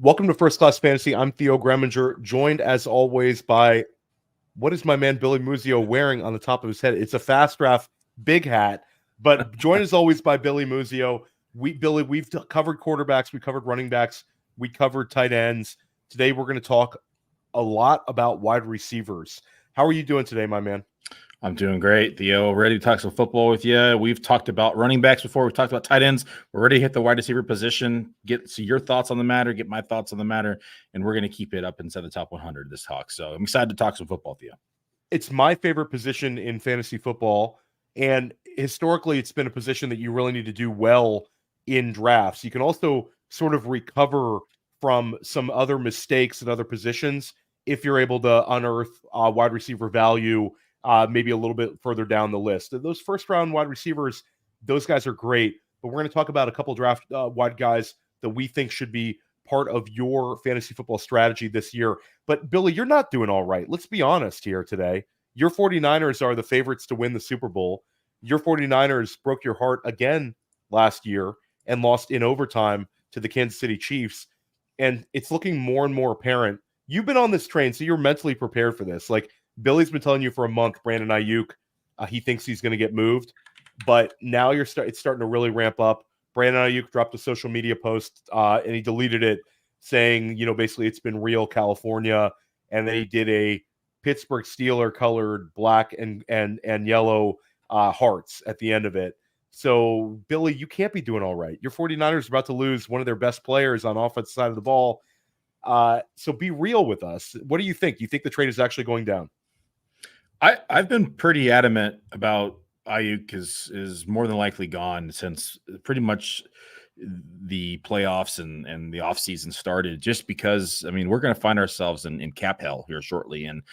Welcome to First Class Fantasy. I'm Theo Gremminger, joined as always by, what is my man Billy Muzio wearing on the top of his head? It's a fast draft big hat, but joined as always by Billy Muzio. We've covered quarterbacks, we covered running backs, we covered tight ends. Today we're going to talk a lot about wide receivers. How are you doing today, my man? I'm doing great, Theo. Ready to talk some football with you. We've talked about running backs before. We've talked about tight ends. We're ready to hit the wide receiver position, get your thoughts on the matter, get my thoughts on the matter, and we're going to keep it up inside the top 100 this talk. So I'm excited to talk some football, Theo. It's my favorite position in fantasy football, and historically it's been a position that you really need to do well in drafts. You can also sort of recover from some other mistakes at other positions if you're able to unearth wide receiver value maybe a little bit further down the list. Those first-round wide receivers, those guys are great, but we're going to talk about a couple draft wide guys that we think should be part of your fantasy football strategy this year. But, Billy, you're not doing all right. Let's be honest here today. Your 49ers are the favorites to win the Super Bowl. Your 49ers broke your heart again last year and lost in overtime to the Kansas City Chiefs, and it's looking more and more apparent. You've been on this train, so you're mentally prepared for this. Like, Billy's been telling you for a month, Brandon Aiyuk, he thinks he's going to get moved, but now it's starting to really ramp up. Brandon Aiyuk dropped a social media post, and he deleted it saying, basically it's been real California, and then he did a Pittsburgh Steeler colored black and yellow hearts at the end of it. So, Billy, you can't be doing all right. Your 49ers are about to lose one of their best players on offensive side of the ball. So be real with us. What do you think? Do you think the trade is actually going down? I've been pretty adamant about Aiyuk is more than likely gone since pretty much the playoffs and the offseason started, just because, we're going to find ourselves in cap hell here shortly. And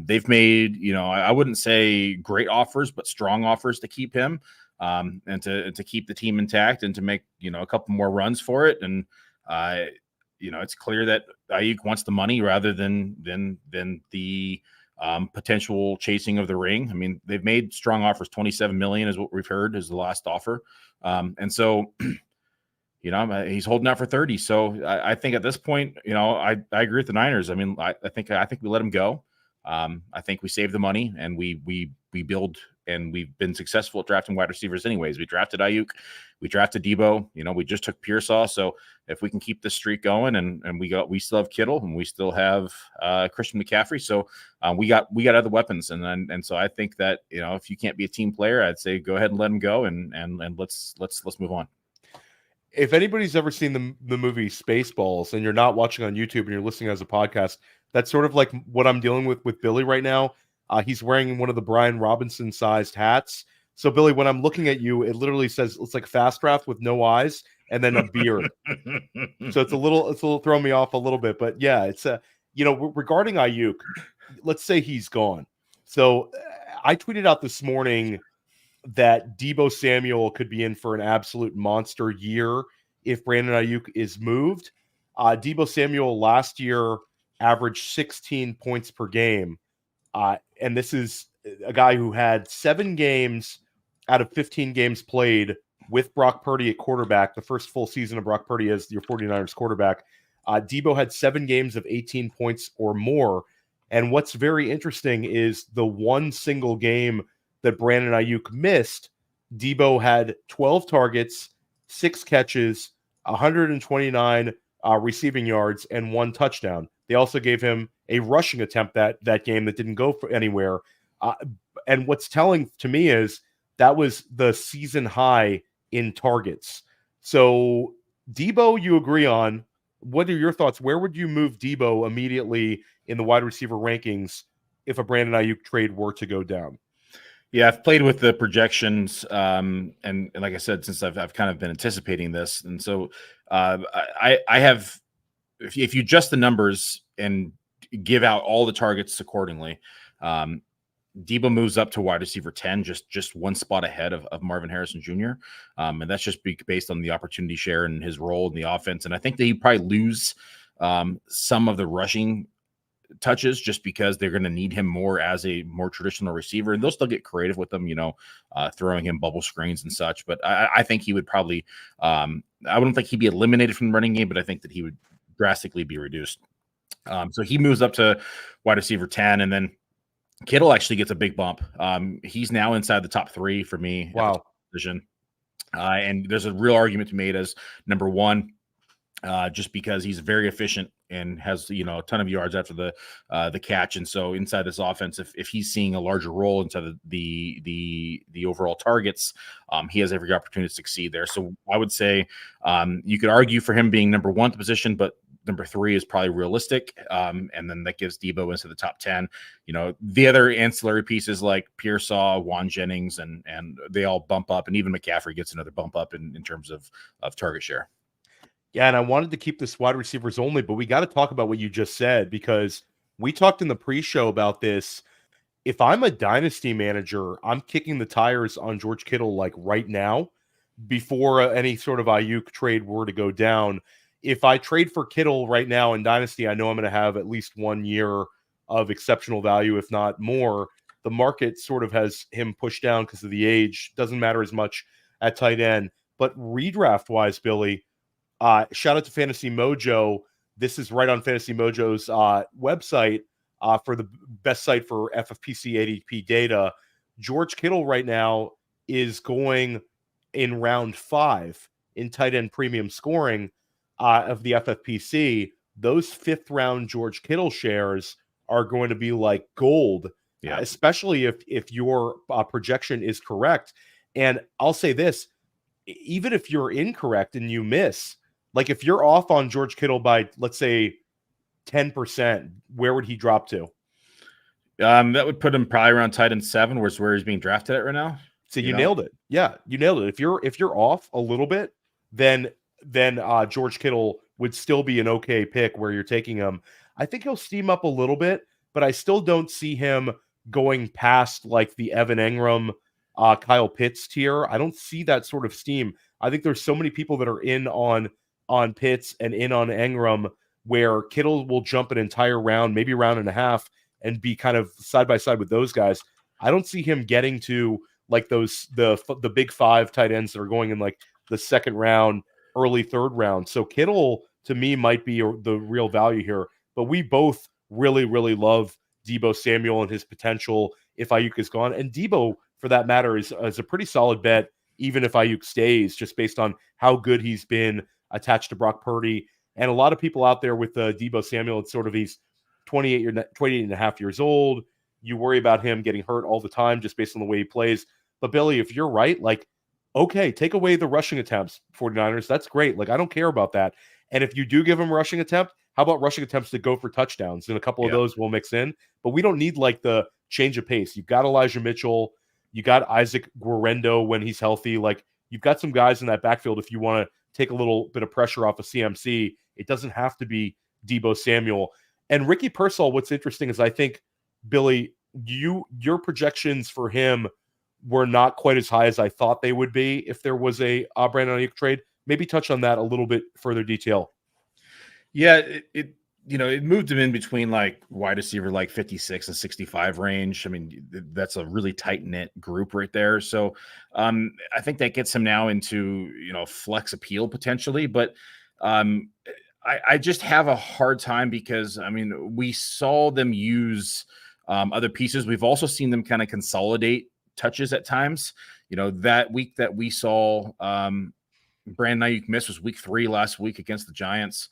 they've made, I wouldn't say great offers, but strong offers to keep him and to keep the team intact and to make, a couple more runs for it. And, it's clear that Aiyuk wants the money rather than the potential chasing of the ring. They've made strong offers. $27 million is what we've heard is the last offer. And so, he's holding out for 30. So I think at this point, I agree with the Niners. I think we let him go. I think we save the money and we build, and we've been successful at drafting wide receivers anyways. We drafted Aiyuk, we drafted Deebo, we just took Pearsall. So if we can keep this streak going and we still have Kittle and we still have Christian McCaffrey. So we got other weapons. And so I think that, if you can't be a team player, I'd say go ahead and let him go and let's move on. If anybody's ever seen the movie Spaceballs and you're not watching on YouTube and you're listening as a podcast, that's sort of like what I'm dealing with Billy right now. He's wearing one of the Brian Robinson-sized hats. So, Billy, when I'm looking at you, it literally says it's like fast draft with no eyes and then a beard. So it's a little throwing me off a little bit. But yeah, it's regarding Aiyuk, let's say he's gone. So I tweeted out this morning that Deebo Samuel could be in for an absolute monster year if Brandon Aiyuk is moved. Deebo Samuel last year averaged 16 points per game. And this is a guy who had 7 games out of 15 games played with Brock Purdy at quarterback, the first full season of Brock Purdy as your 49ers quarterback. Deebo had 7 games of 18 points or more. And what's very interesting is the one single game that Brandon Aiyuk missed, Deebo had 12 targets, 6 catches, 129 receiving yards, and 1 touchdown. They also gave him a rushing attempt that game that didn't go anywhere. And what's telling to me is that was the season high in targets. So Deebo, you agree on. What are your thoughts? Where would you move Deebo immediately in the wide receiver rankings if a Brandon Aiyuk trade were to go down? Yeah, I've played with the projections, and like I said, since I've kind of been anticipating this, and so I have. If you adjust the numbers and give out all the targets accordingly, Deebo moves up to wide receiver 10, just one spot ahead of Marvin Harrison Jr. And that's just based on the opportunity share and his role in the offense. And I think that he'd probably lose some of the rushing touches just because they're going to need him more as a more traditional receiver, and they'll still get creative with them, throwing him bubble screens and such. But I think he would probably, I wouldn't think he'd be eliminated from the running game, but I think that he would drastically be reduced. So he moves up to wide receiver 10, and then Kittle actually gets a big bump. He's now inside the top 3 for me. Wow. At the position. And there's a real argument to be made as number 1, just because he's very efficient and has, a ton of yards after the catch. And so inside this offense, if he's seeing a larger role inside the overall targets, he has every opportunity to succeed there. So I would say you could argue for him being number 1 at the position, but number 3 is probably realistic. And then that gives Deebo into the top 10. The other ancillary pieces like Pearsall, Juan Jennings, and they all bump up, and even McCaffrey gets another bump up in terms of target share. Yeah, and I wanted to keep this wide receivers only, but we got to talk about what you just said, because we talked in the pre-show about this. If I'm a dynasty manager, I'm kicking the tires on George Kittle like right now before any sort of Aiyuk trade were to go down. If I trade for Kittle right now in dynasty, I know I'm going to have at least 1 year of exceptional value, if not more. The market sort of has him pushed down because of the age. Doesn't matter as much at tight end. But redraft-wise, Billy, shout out to Fantasy Mojo. This is right on Fantasy Mojo's website for the best site for FFPC ADP data. George Kittle right now is going in round 5 in tight end premium scoring of the FFPC. Those 5th round George Kittle shares are going to be like gold, especially if your projection is correct. And I'll say this, even if you're incorrect and you miss, like if you're off on George Kittle by, let's say, 10%, where would he drop to? That would put him probably around tight end 7, where he's being drafted at right now. So you nailed it. Yeah, you nailed it. If you're off a little bit, then George Kittle would still be an okay pick where you're taking him. I think he'll steam up a little bit, but I still don't see him going past like the Evan Engram, Kyle Pitts tier. I don't see that sort of steam. I think there's so many people that are in on Pitts and in on Engram, where Kittle will jump an entire round, maybe a round and a half, and be kind of side by side with those guys. I don't see him getting to like the big 5 tight ends that are going in like the 2nd round, early 3rd round. So Kittle to me might be the real value here. But we both really, really love Deebo Samuel and his potential if Aiyuk is gone. And Deebo, for that matter, is a pretty solid bet, even if Aiyuk stays, just based on how good he's been attached to Brock Purdy. And a lot of people out there with Deebo Samuel, it's sort of he's 28 and a half years old. You worry about him getting hurt all the time just based on the way he plays. But Billy, if you're right, like, okay, take away the rushing attempts, 49ers. That's great. Like, I don't care about that. And if you do give him a rushing attempt, how about rushing attempts that go for touchdowns? And a couple of those will mix in. But we don't need like the change of pace. You've got Elijah Mitchell. You got Isaac Guerrero when he's healthy. Like, you've got some guys in that backfield if you want to take a little bit of pressure off of CMC. It doesn't have to be Deebo Samuel. And Ricky Pearsall, what's interesting is I think, Billy, your projections for him were not quite as high as I thought they would be if there was a Brandon Aiyuk trade. Maybe touch on that a little bit further detail. Yeah, it moved him in between like wide receiver like 56 and 65 range. I mean, that's a really tight knit group right there. So I think that gets him now into flex appeal potentially, but I just have a hard time because I mean we saw them use other pieces. We've also seen them kind of consolidate touches at times. That week that we saw Brandon Aiyuk miss was week 3 last week against the Giants.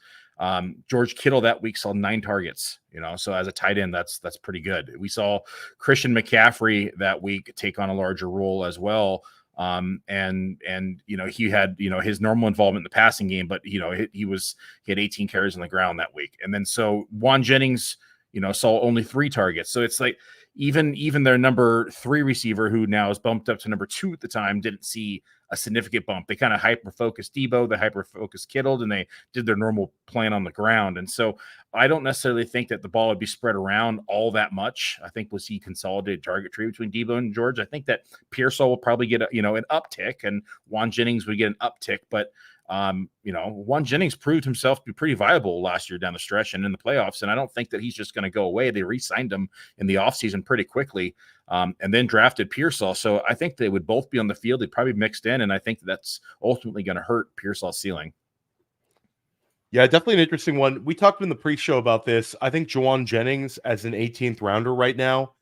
George Kittle that week saw 9 targets, so as a tight end, that's pretty good. We saw Christian McCaffrey that week take on a larger role as well. And he had, his normal involvement in the passing game, but he had 18 carries on the ground that week. And then so Juan Jennings, saw only 3 targets. So it's like, even their number 3 receiver, who now is bumped up to number 2 at the time, didn't see a significant bump. They kind of hyper-focused Deebo, they hyper-focused Kittle, and they did their normal plan on the ground. And so I don't necessarily think that the ball would be spread around all that much. I think we'll see consolidated target tree between Deebo and George. I think that Pearsall will probably get an uptick, and Juan Jennings would get an uptick, but Juan Jennings proved himself to be pretty viable last year down the stretch and in the playoffs. And I don't think that he's just going to go away. They re-signed him in the offseason pretty quickly and then drafted Pearsall. So I think they would both be on the field. They probably mixed in. And I think that's ultimately going to hurt Pearsall's ceiling. Yeah, definitely an interesting one. We talked in the pre-show about this. I think Juwan Jennings as an 18th rounder right now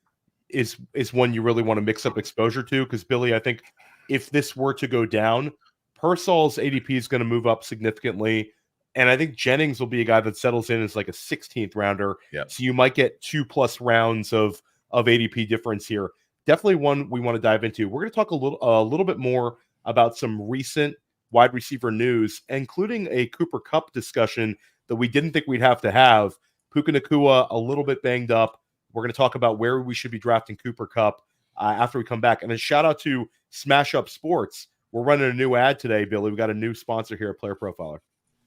is one you really want to mix up exposure to, because Billy, I think if this were to go down, Persall's ADP is going to move up significantly, and I think Jennings will be a guy that settles in as like a 16th rounder. Yep. So you might get 2+ rounds of ADP difference here. Definitely one we want to dive into. We're going to talk a little bit more about some recent wide receiver news, including a Cooper Kupp discussion that we didn't think we'd have to have. Puka Nacua a little bit banged up. We're going to talk about where we should be drafting Cooper Kupp after we come back. And a shout out to SmashUp Sports. We're running a new ad today, Billy. We got a new sponsor here at Player Profiler.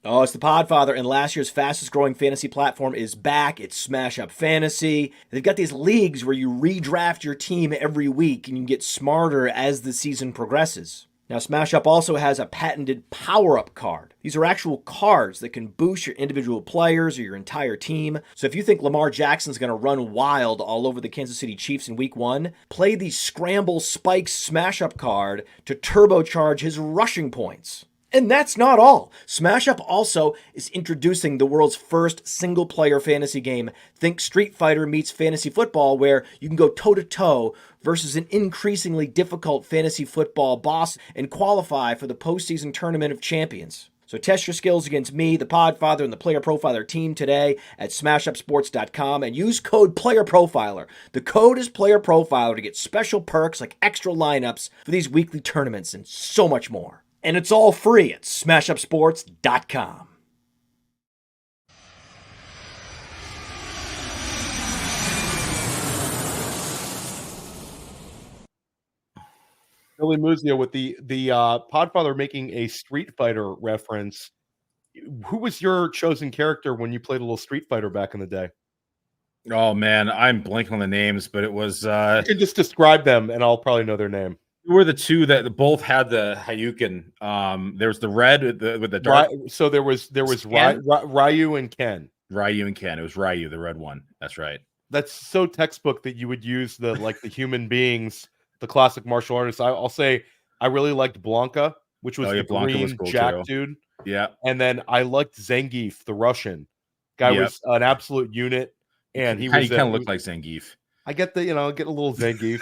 Oh, it's the Podfather, and last year's fastest growing fantasy platform is back. It's SmashUp Fantasy. They've got these leagues where you redraft your team every week and you get smarter as the season progresses. Now, SmashUp also has a patented power-up card. These are actual cards that can boost your individual players or your entire team. So if you think Lamar Jackson's going to run wild all over the Kansas City Chiefs in Week 1, play the Scramble Spikes SmashUp card to turbocharge his rushing points. And that's not all. SmashUp also is introducing the world's first single-player fantasy game. Think Street Fighter meets fantasy football, where you can go toe-to-toe versus an increasingly difficult fantasy football boss and qualify for the postseason tournament of champions. So test your skills against me, the Podfather, and the Player Profiler team today at smashupsports.com and use code PlayerProfiler. The code is Player Profiler to get special perks like extra lineups for these weekly tournaments and so much more. And it's all free at smashupsports.com. Billy Muzio with the Podfather making a Street Fighter reference. Who was your chosen character when you played a little Street Fighter back in the day? Oh man, I'm blanking on the names, but it was You can just describe them and I'll probably know their name. who were the two that both had the Hayukin? There was the red with the dark. So there was Ken? Ryu and Ken. Ryu and Ken. It was Ryu, the red one. That's right. That's so textbook that you would use the human beings, the classic martial artists. I'll say I really liked Blanca, which was the Blanca green was cool Jack too. dude. Yeah. And then I liked Zangief, the Russian guy. Was an absolute unit, and he kind of looked like Zangief. I get the get a little Zangief.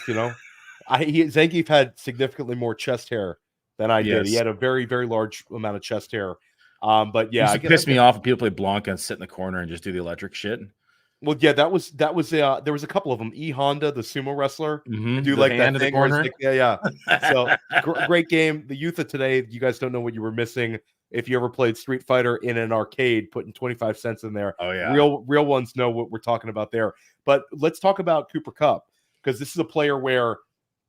Zangief had significantly more chest hair than I did. He had a very, very large amount of chest hair. But yeah, it pissed me off when people play Blanca and sit in the corner and just do the electric shit. Well, yeah, that was there was a couple of them. Honda, the sumo wrestler, do like that thing. Like, yeah. So great game. The youth of today, you guys don't know what you were missing if you ever played Street Fighter in an arcade, putting 25 cents in there. Oh yeah, real ones know what we're talking about there. But let's talk about Cooper Kupp, because this is a player where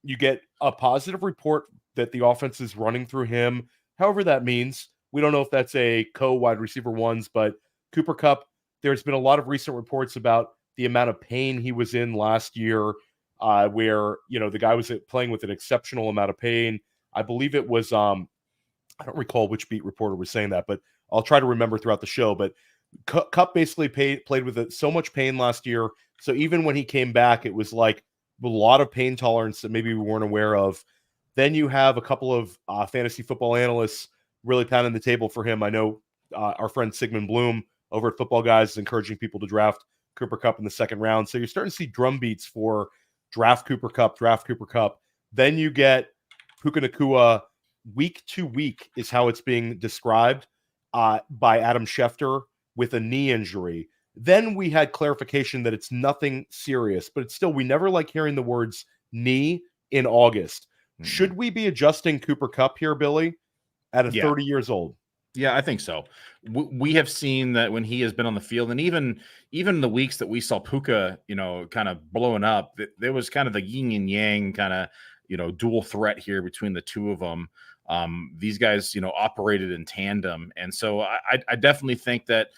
you get a positive report that the offense is running through him. However that means, we don't know if that's a co-wide receiver ones, but Cooper Kupp, there's been a lot of recent reports about the amount of pain he was in last year, where, the guy was playing with an exceptional amount of pain. I believe it was, I don't recall which beat reporter was saying that, but I'll try to remember throughout the show. But Kupp basically played with so much pain last year. So even when he came back, it was like a lot of pain tolerance that maybe we weren't aware of. Then you have a couple of fantasy football analysts really pounding the table for him. I know our friend Sigmund Bloom over at Football Guys is encouraging people to draft Cooper Kupp in the second round. So you're starting to see drum beats for draft Cooper Kupp. Then you get Puka Nacua week to week is how it's being described by Adam Schefter with a knee injury. Then we had clarification that it's nothing serious, but it's still, we never like hearing the words knee in August. Mm-hmm. Should we be adjusting Cooper Kupp here, Billy, at 30 years old? Yeah, I think so. We have seen that when he has been on the field, and even the weeks that we saw Puka, kind of blowing up, there was kind of the yin and yang kind of, dual threat here between the two of them. These guys, operated in tandem. And so I definitely think that,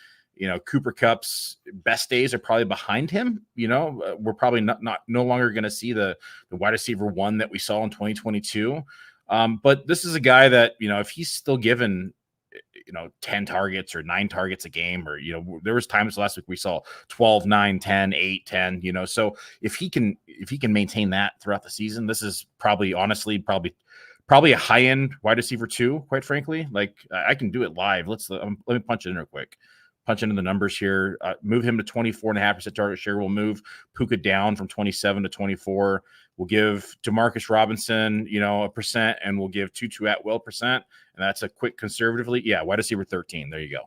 Cooper Kupp's best days are probably behind him. We're probably no longer going to see the wide receiver one that we saw in 2022. But this is a guy that, if he's still given, 10 targets or 9 targets a game, or, there was times last week we saw 12, 9, 10, 8, 10, so if he can maintain that throughout the season, this is probably probably a high-end wide receiver 2, quite frankly. Like, I can do it live. Let me punch it in real quick. Punch into the numbers here. Move him to 24.5% target share. We'll move Puka down from 27 to 24. We'll give Demarcus Robinson, a percent, and we'll give Tutu Atwell percent. And that's a quick conservatively. Yeah, wide receiver 13. There you go.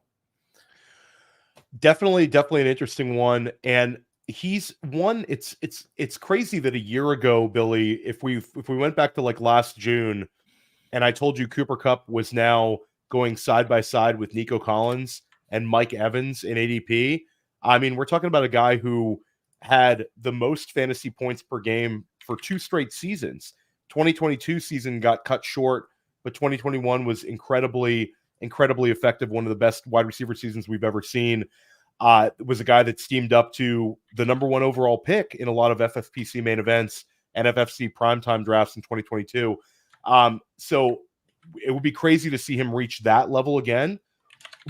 Definitely an interesting one. And he's one. It's crazy that a year ago, Billy, if we went back to like last June, and I told you Cooper Kupp was now going side by side with Nico Collins and Mike Evans in ADP. I mean, we're talking about a guy who had the most fantasy points per game for 2 straight seasons. 2022 season got cut short, but 2021 was incredibly effective. One of the best wide receiver seasons we've ever seen. Was a guy that steamed up to the number 1 overall pick in a lot of FFPC main events and FFC primetime drafts in 2022. So it would be crazy to see him reach that level again.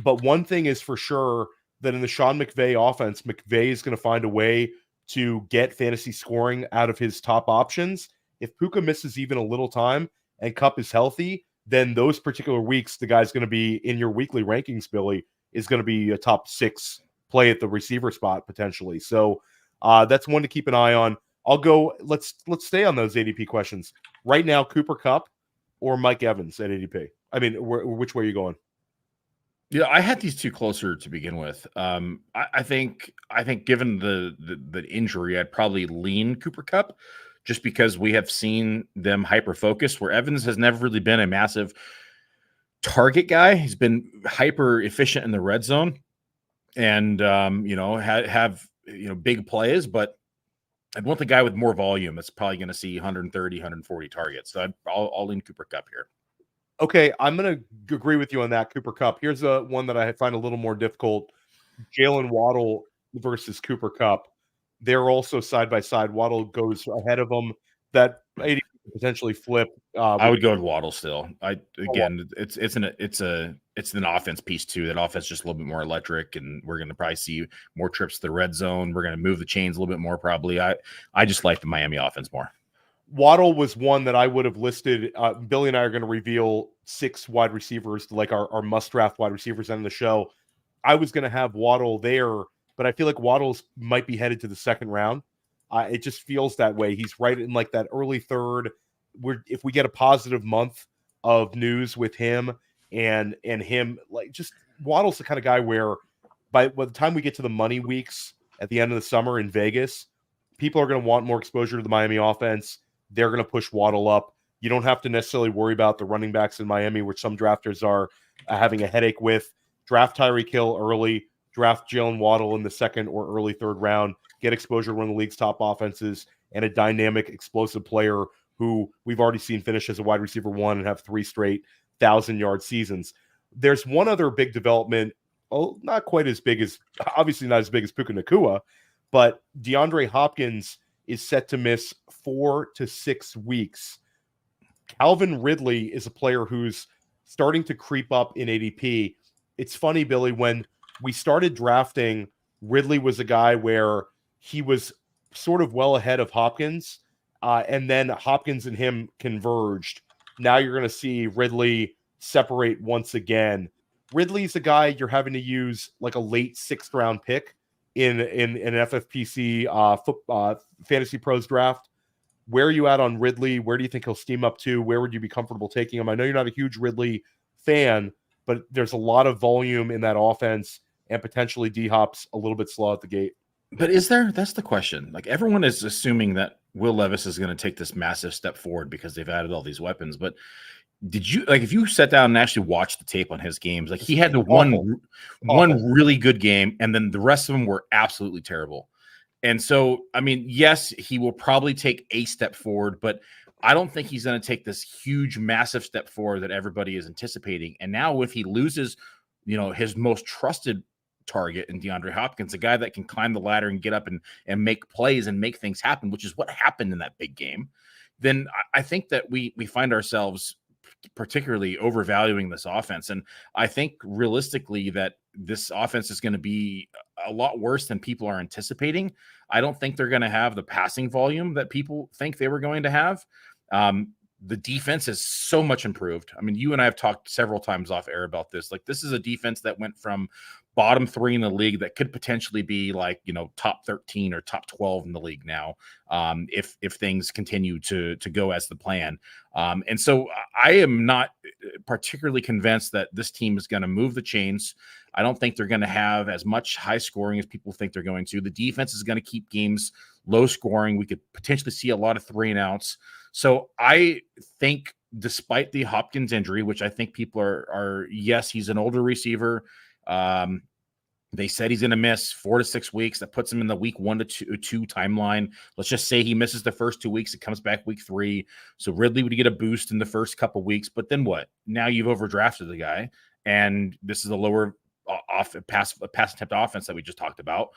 But one thing is for sure, that in the Sean McVay offense, McVay is going to find a way to get fantasy scoring out of his top options. If Puka misses even a little time and Kupp is healthy, then those particular weeks, the guy's going to be in your weekly rankings, Billy, is going to be a top 6 play at the receiver spot potentially. So that's one to keep an eye on. I'll go. Let's stay on those ADP questions right now. Cooper Kupp or Mike Evans at ADP? I mean, which way are you going? Yeah, I had these 2 closer to begin with. I think given the injury, I'd probably lean Cooper Kupp, just because we have seen them hyper focused, where Evans has never really been a massive target guy. He's been hyper efficient in the red zone, and have big plays, but I'd want the guy with more volume that's probably going to see 130, 140 targets. So I'll lean Cooper Kupp here. Okay, I'm going to agree with you on that, Cooper Kupp. Here's one that I find a little more difficult. Jalen Waddle versus Cooper Kupp. They're also side by side. Waddle goes ahead of them. That 80 potentially flip. I would go with Waddle still. It's an offense piece too. That offense is just a little bit more electric, and we're going to probably see more trips to the red zone. We're going to move the chains a little bit more probably. I just like the Miami offense more. Waddle was one that I would have listed. Billy and I are going to reveal 6 wide receivers, like our must draft wide receivers on the show. I was going to have Waddle there, but I feel like Waddle's might be headed to the 2nd round. It just feels that way. He's right in like that early 3rd. If we get a positive month of news with him and him, like, just Waddle's the kind of guy where by the time we get to the money weeks at the end of the summer in Vegas, people are going to want more exposure to the Miami offense. They're going to push Waddle up. You don't have to necessarily worry about the running backs in Miami, which some drafters are having a headache with. Draft Tyreek Hill early, draft Jalen Waddle in the 2nd or early 3rd round, get exposure to one of the league's top offenses and a dynamic, explosive player who we've already seen finish as a wide receiver 1 and have 3 straight 1,000-yard seasons. There's one other big development, not quite as big as, obviously not as big as Puka Nacua, but DeAndre Hopkins is set to miss 4 to 6 weeks. Calvin Ridley is a player who's starting to creep up in ADP. It's funny, Billy, when we started drafting, Ridley was a guy where he was sort of well ahead of Hopkins, and then Hopkins and him converged. Now you're going to see Ridley separate once again. Ridley's a guy you're having to use like a late 6th round pick in an FFPC Fantasy Pros draft. Where are you at on Ridley? Where do you think he'll steam up to? Where would you be comfortable taking him? I know you're not a huge Ridley fan, but there's a lot of volume in that offense, and potentially D-Hop's a little bit slow at the gate. But is there? That's the question. Like, everyone is assuming that Will Levis is going to take this massive step forward because they've added all these weapons. But did you, like, if you sat down and actually watched the tape on his games, like, he had the one really good game, and then the rest of them were absolutely terrible. And so, I mean, yes, he will probably take a step forward, but I don't think he's going to take this huge, massive step forward that everybody is anticipating. And now if he loses, his most trusted target in DeAndre Hopkins, a guy that can climb the ladder and get up and make plays and make things happen, which is what happened in that big game, then I think that we find ourselves particularly overvaluing this offense. And I think realistically that this offense is going to be a lot worse than people are anticipating. I don't think they're going to have the passing volume that people think they were going to have. the defense is so much improved. I mean, you and I have talked several times off air about this. Like, this is a defense that went from bottom 3 in the league that could potentially be like, top 13 or top 12 in the league now, if things continue to go as the plan. And so I am not particularly convinced that this team is going to move the chains. I don't think they're going to have as much high scoring as people think they're going to. The defense is going to keep games low scoring. We could potentially see a lot of 3-and-outs. So I think, despite the Hopkins injury, which I think people are yes, he's an older receiver. They said he's going to miss 4 to 6 weeks. That puts him in the week 1 to 2 timeline. Let's just say he misses the first 2 weeks. It comes back week 3. So Ridley would get a boost in the first couple weeks. But then what? Now you've overdrafted the guy, and this is a lower pass attempt offense that we just talked about.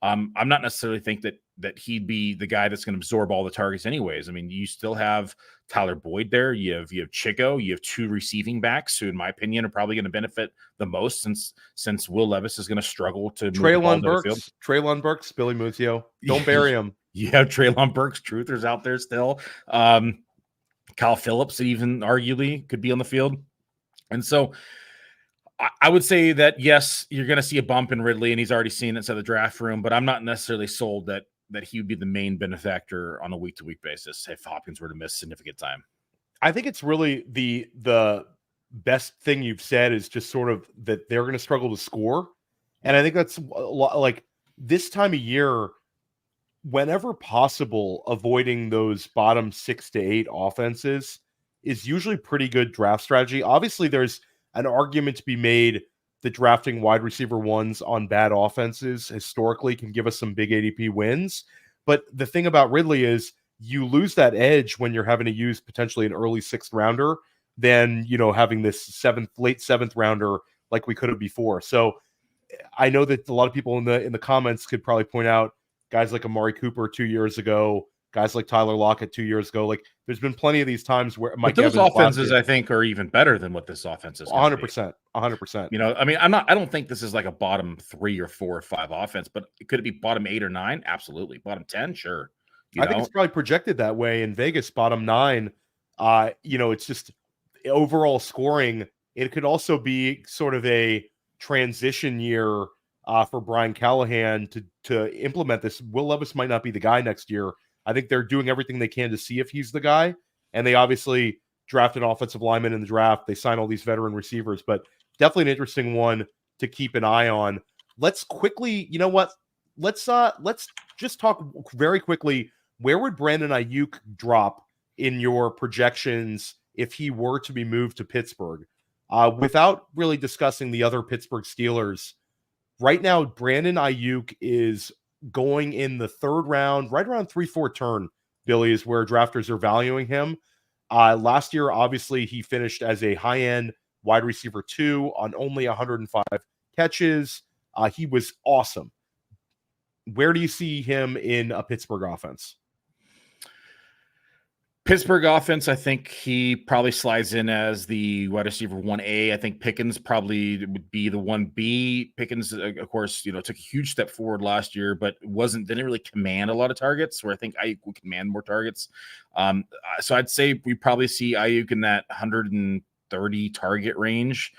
I'm not necessarily think that he'd be the guy that's going to absorb all the targets anyways. I mean, you still have Tyler Boyd there. You have Chico. You have 2 receiving backs who, in my opinion, are probably going to benefit the most since Will Levis is going to struggle to move the ball to the field. Treylon Burks, Billy Muzio. Don't bury him. You have Treylon Burks, truthers out there still. Kyle Phillips, even arguably, could be on the field. And so I would say that, yes, you're going to see a bump in Ridley, and he's already seen it inside the draft room, but I'm not necessarily sold that he would be the main benefactor on a week-to-week basis if Hopkins were to miss significant time. I think it's really the best thing you've said is just sort of that they're going to struggle to score. And I think that's a lot, like, this time of year, whenever possible, avoiding those bottom 6 to 8 offenses is usually pretty good draft strategy. Obviously, there's an argument to be made that drafting wide receiver 1s on bad offenses historically can give us some big ADP wins. But the thing about Ridley is you lose that edge when you're having to use potentially an early 6th rounder than, having this late 7th rounder like we could have before. So I know that a lot of people in the comments could probably point out guys like Amari Cooper 2 years ago, guys like Tyler Lockett 2 years ago. Like, there's been plenty of these times where Mike Evans, offenses, I think, are even better than what this offense is. 100%. I mean, I don't think this is like a bottom 3 or 4 or 5 offense, but could it be bottom 8 or 9? Absolutely. Bottom 10, sure. I think it's probably projected that way in Vegas. Bottom 9. It's just overall scoring. It could also be sort of a transition year for Brian Callahan to implement this. Will Levis might not be the guy next year. I think they're doing everything they can to see if he's the guy. And they obviously drafted an offensive lineman in the draft. They signed all these veteran receivers, but definitely an interesting one to keep an eye on. Let's quickly, let's just talk very quickly. Where would Brandon Aiyuk drop in your projections if he were to be moved to Pittsburgh? Without really discussing the other Pittsburgh Steelers, right now, Brandon Aiyuk is going in the 3rd round, right around 3-4 turn, Billy, is where drafters are valuing him. Last year, obviously, he finished as a high-end wide receiver 2 on only 105 catches. He was awesome. Where do you see him in a Pittsburgh offense? Pittsburgh offense, I think he probably slides in as the wide receiver 1A. I think Pickens probably would be the 1B. Pickens, of course, took a huge step forward last year, but didn't really command a lot of targets, where I think Aiyuk would command more targets. So I'd say we probably see Aiyuk in that 130 target range,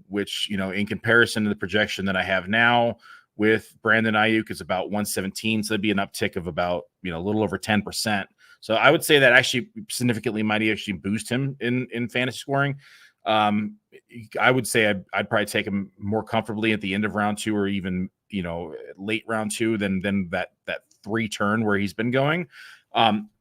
which, in comparison to the projection that I have now with Brandon Aiyuk is about 117. So that'd be an uptick of about, a little over 10%. So I would say that actually significantly might actually boost him in fantasy scoring. I would say I'd probably take him more comfortably at the end of round 2 or even, late round 2 than that 3 turn where he's been going.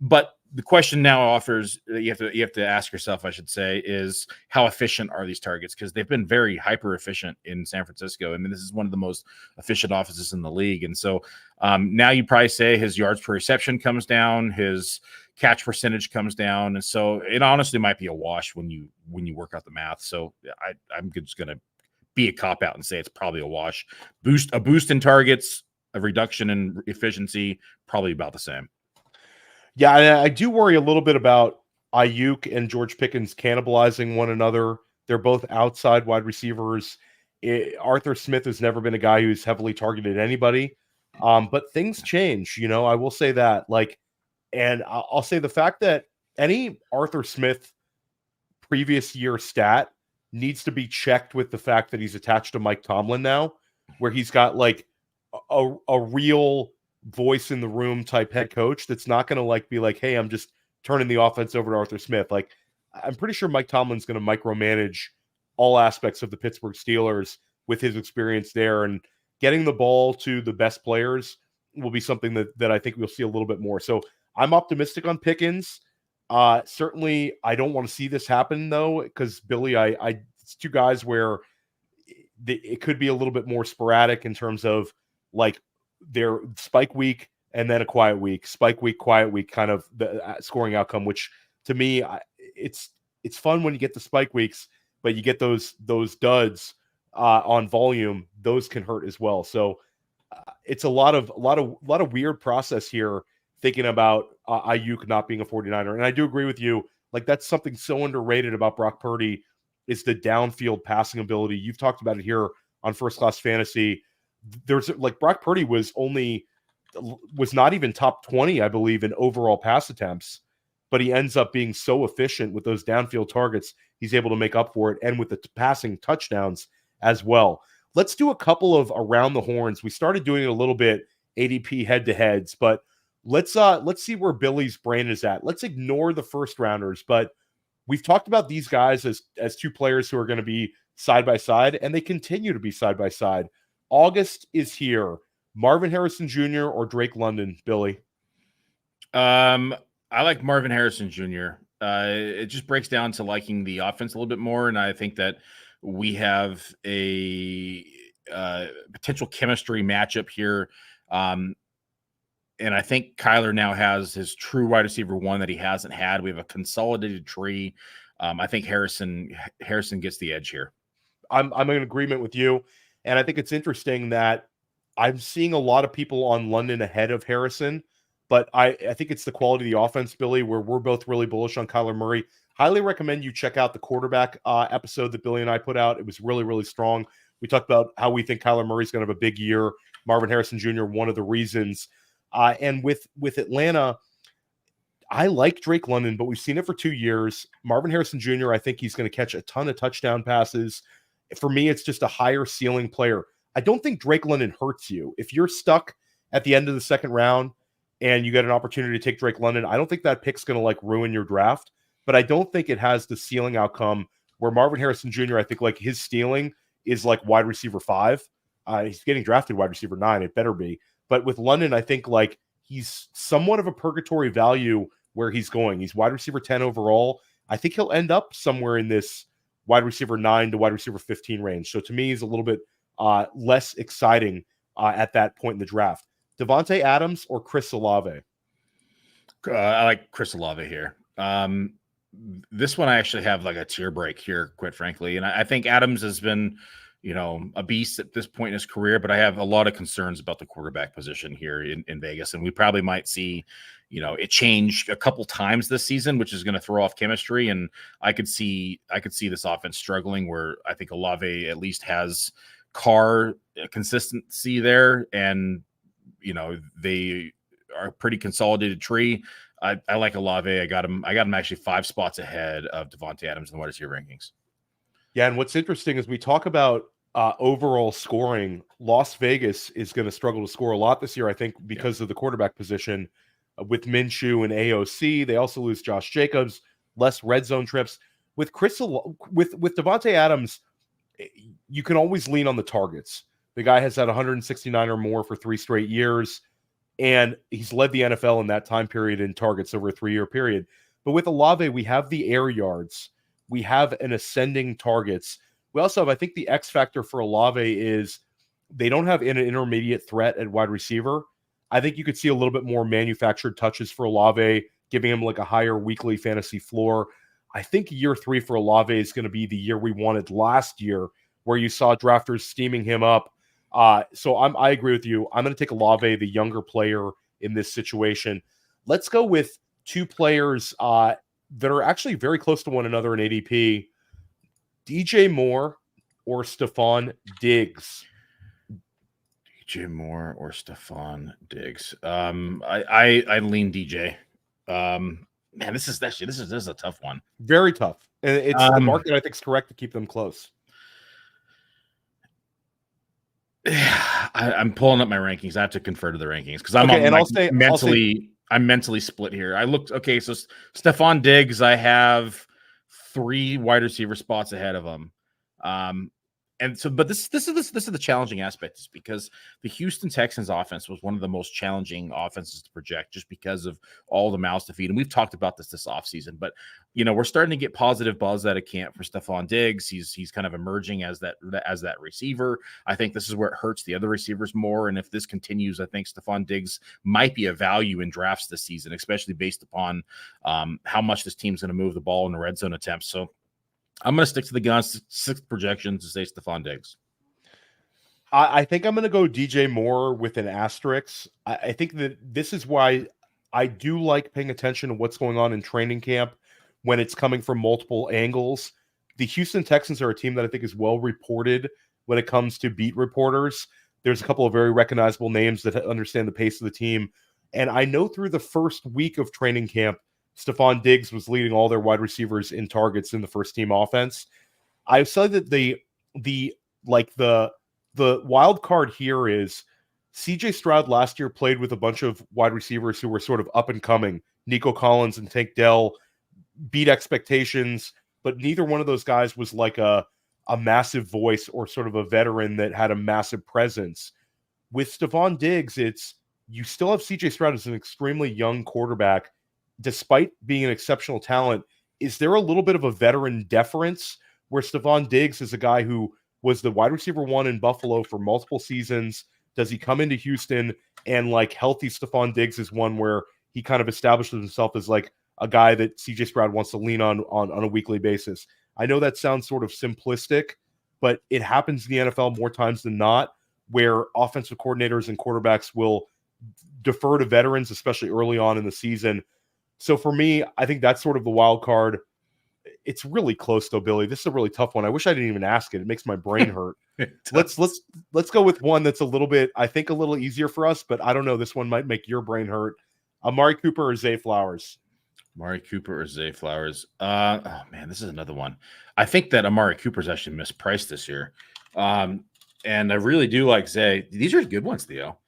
But the question now offers you have to ask yourself, I should say, is how efficient are these targets? Because they've been very hyper efficient in San Francisco. I mean, this is one of the most efficient offenses in the league. And so now you probably say his yards per reception comes down, his catch percentage comes down. And so it honestly might be a wash when you work out the math. So I'm just going to be a cop out and say it's probably a wash. A boost in targets, a reduction in efficiency, probably about the same. Yeah, I do worry a little bit about Aiyuk and George Pickens cannibalizing one another. They're both outside wide receivers. Arthur Smith has never been a guy who's heavily targeted anybody. But things change, I will say that. And I'll say the fact that any Arthur Smith previous year stat needs to be checked with the fact that he's attached to Mike Tomlin now, where he's got like a real voice in the room type head coach that's not going to like be like, hey, I'm just turning the offense over to Arthur Smith. Like, I'm pretty sure Mike Tomlin's going to micromanage all aspects of the Pittsburgh Steelers with his experience there, and getting the ball to the best players will be something that I think we'll see a little bit more. So I'm optimistic on Pickens. Certainly, I don't want to see this happen though, because Billy, it's two guys where it could be a little bit more sporadic in terms of like their spike week and then a quiet week, spike week, quiet week, kind of the scoring outcome. Which to me, it's fun when you get the spike weeks, but you get those duds on volume. Those can hurt as well. So it's a lot of weird process here, thinking about Aiyuk not being a 49er. And I do agree with you. Like, that's something so underrated about Brock Purdy is the downfield passing ability. You've talked about it here on First Class Fantasy. There's like Brock Purdy was not even top 20, I believe, in overall pass attempts, but he ends up being so efficient with those downfield targets. He's able to make up for it, and with the passing touchdowns as well. Let's do a couple of around the horns. We started doing it a little bit ADP head-to-heads, but let's see where Billy's brain is at. Let's ignore the first rounders, but we've talked about these guys as two players who are going to be side by side, and they continue to be side by side. August is here. Marvin Harrison Jr. or Drake London, Billy? I like Marvin Harrison Jr. It just breaks down to liking the offense a little bit more, and I think that we have a potential chemistry matchup here. And I think Kyler now has his true wide receiver one that he hasn't had. We have a consolidated tree. I think Harrison gets the edge here. I'm in agreement with you. And I think it's interesting that I'm seeing a lot of people on London ahead of Harrison, but I think it's the quality of the offense, Billy, where we're both really bullish on Kyler Murray. Highly recommend you check out the quarterback episode that Billy and I put out. It was really, really strong. We talked about how we think Kyler Murray's going to have a big year. Marvin Harrison Jr., one of the reasons. And with Atlanta, I like Drake London, but we've seen it for 2 years. Marvin Harrison Jr., I think he's going to catch a ton of touchdown passes. For me, it's just a higher ceiling player. I don't think Drake London hurts you. If you're stuck at the end of the second round and you get an opportunity to take Drake London, I don't think that pick's going to like ruin your draft, but I don't think it has the ceiling outcome where Marvin Harrison Jr., I think like his ceiling is like wide receiver 5. He's getting drafted wide receiver 9. It better be. But with London, I think like he's somewhat of a purgatory value where he's going. He's wide receiver 10 overall. I think he'll end up somewhere in this wide receiver 9 to wide receiver 15 range. So to me, he's a little bit less exciting at that point in the draft. Devontae Adams or Chris Olave? I like Chris Olave here. This one I actually have like a tear break here, quite frankly. And I think Adams has been, a beast at this point in his career, but I have a lot of concerns about the quarterback position here in Vegas. And we probably might see, it change a couple times this season, which is going to throw off chemistry. And I could see this offense struggling, where I think Olave at least has Carr consistency there. And, they are a pretty consolidated tree. I like Olave. I got him actually 5 spots ahead of Devontae Adams in the wide receiver rankings. Yeah, and what's interesting is we talk about overall scoring. Las Vegas is going to struggle to score a lot this year, I think, because of the quarterback position with Minshew and AOC. They also lose Josh Jacobs, less red zone trips. With Devontae Adams, you can always lean on the targets. The guy has had 169 or more for 3 straight years, and he's led the NFL in that time period in targets over a 3-year period. But with Olave, we have the air yards. We have an ascending targets. We also have, I think the X factor for Olave is they don't have an intermediate threat at wide receiver. I think you could see a little bit more manufactured touches for Olave, giving him like a higher weekly fantasy floor. I think year 3 for Olave is going to be the year we wanted last year, where you saw drafters steaming him up. So I agree with you. I'm going to take Olave, the younger player in this situation. Let's go with 2 players that are actually very close to one another in ADP. DJ Moore or Stephon Diggs? DJ Moore or Stephon Diggs. I lean DJ. Man, this is a tough one. Very tough. And it's the market, I think, is correct to keep them close. I'm pulling up my rankings. I have to confer to the rankings because I'm mentally split here. I looked okay. So Stephon Diggs, I have 3 wide receiver spots ahead of him. And so, but this is the challenging aspect, is because the Houston Texans offense was one of the most challenging offenses to project, just because of all the mouths to feed. And we've talked about this offseason, but we're starting to get positive buzz out of camp for Stephon Diggs. He's kind of emerging as that receiver. I think this is where it hurts the other receivers more. And if this continues, I think Stephon Diggs might be a value in drafts this season, especially based upon how much this team's going to move the ball in the red zone attempts. So I'm going to stick to the guns, 6th projection to say Stephon Diggs. I think I'm going to go DJ Moore with an asterisk. I think that this is why I do like paying attention to what's going on in training camp when it's coming from multiple angles. The Houston Texans are a team that I think is well reported when it comes to beat reporters. There's a couple of very recognizable names that understand the pace of the team. And I know through the first week of training camp, Stephon Diggs was leading all their wide receivers in targets in the first team offense. I said that the wild card here is CJ Stroud last year played with a bunch of wide receivers who were sort of up and coming. Nico Collins and Tank Dell beat expectations, but neither one of those guys was like a massive voice or sort of a veteran that had a massive presence. With Stephon Diggs, you still have CJ Stroud as an extremely young quarterback. Despite being an exceptional talent, is there a little bit of a veteran deference where Stephon Diggs is a guy who was the wide receiver 1 in Buffalo for multiple seasons? Does he come into Houston and like healthy Stephon Diggs is one where he kind of establishes himself as like a guy that CJ Stroud wants to lean on a weekly basis? I know that sounds sort of simplistic, but it happens in the NFL more times than not where offensive coordinators and quarterbacks will defer to veterans, especially early on in the season. So for me, I think that's sort of the wild card. It's really close though, Billy. This is a really tough one. I wish I didn't even ask it. It makes my brain hurt. Let's go with one that's a little bit, I think, a little easier for us, but I don't know. This one might make your brain hurt. Amari Cooper or Zay Flowers? Amari Cooper or Zay Flowers? Oh man, this is another one. I think that Amari Cooper's actually mispriced this year. And I really do like Zay. These are good ones, Theo.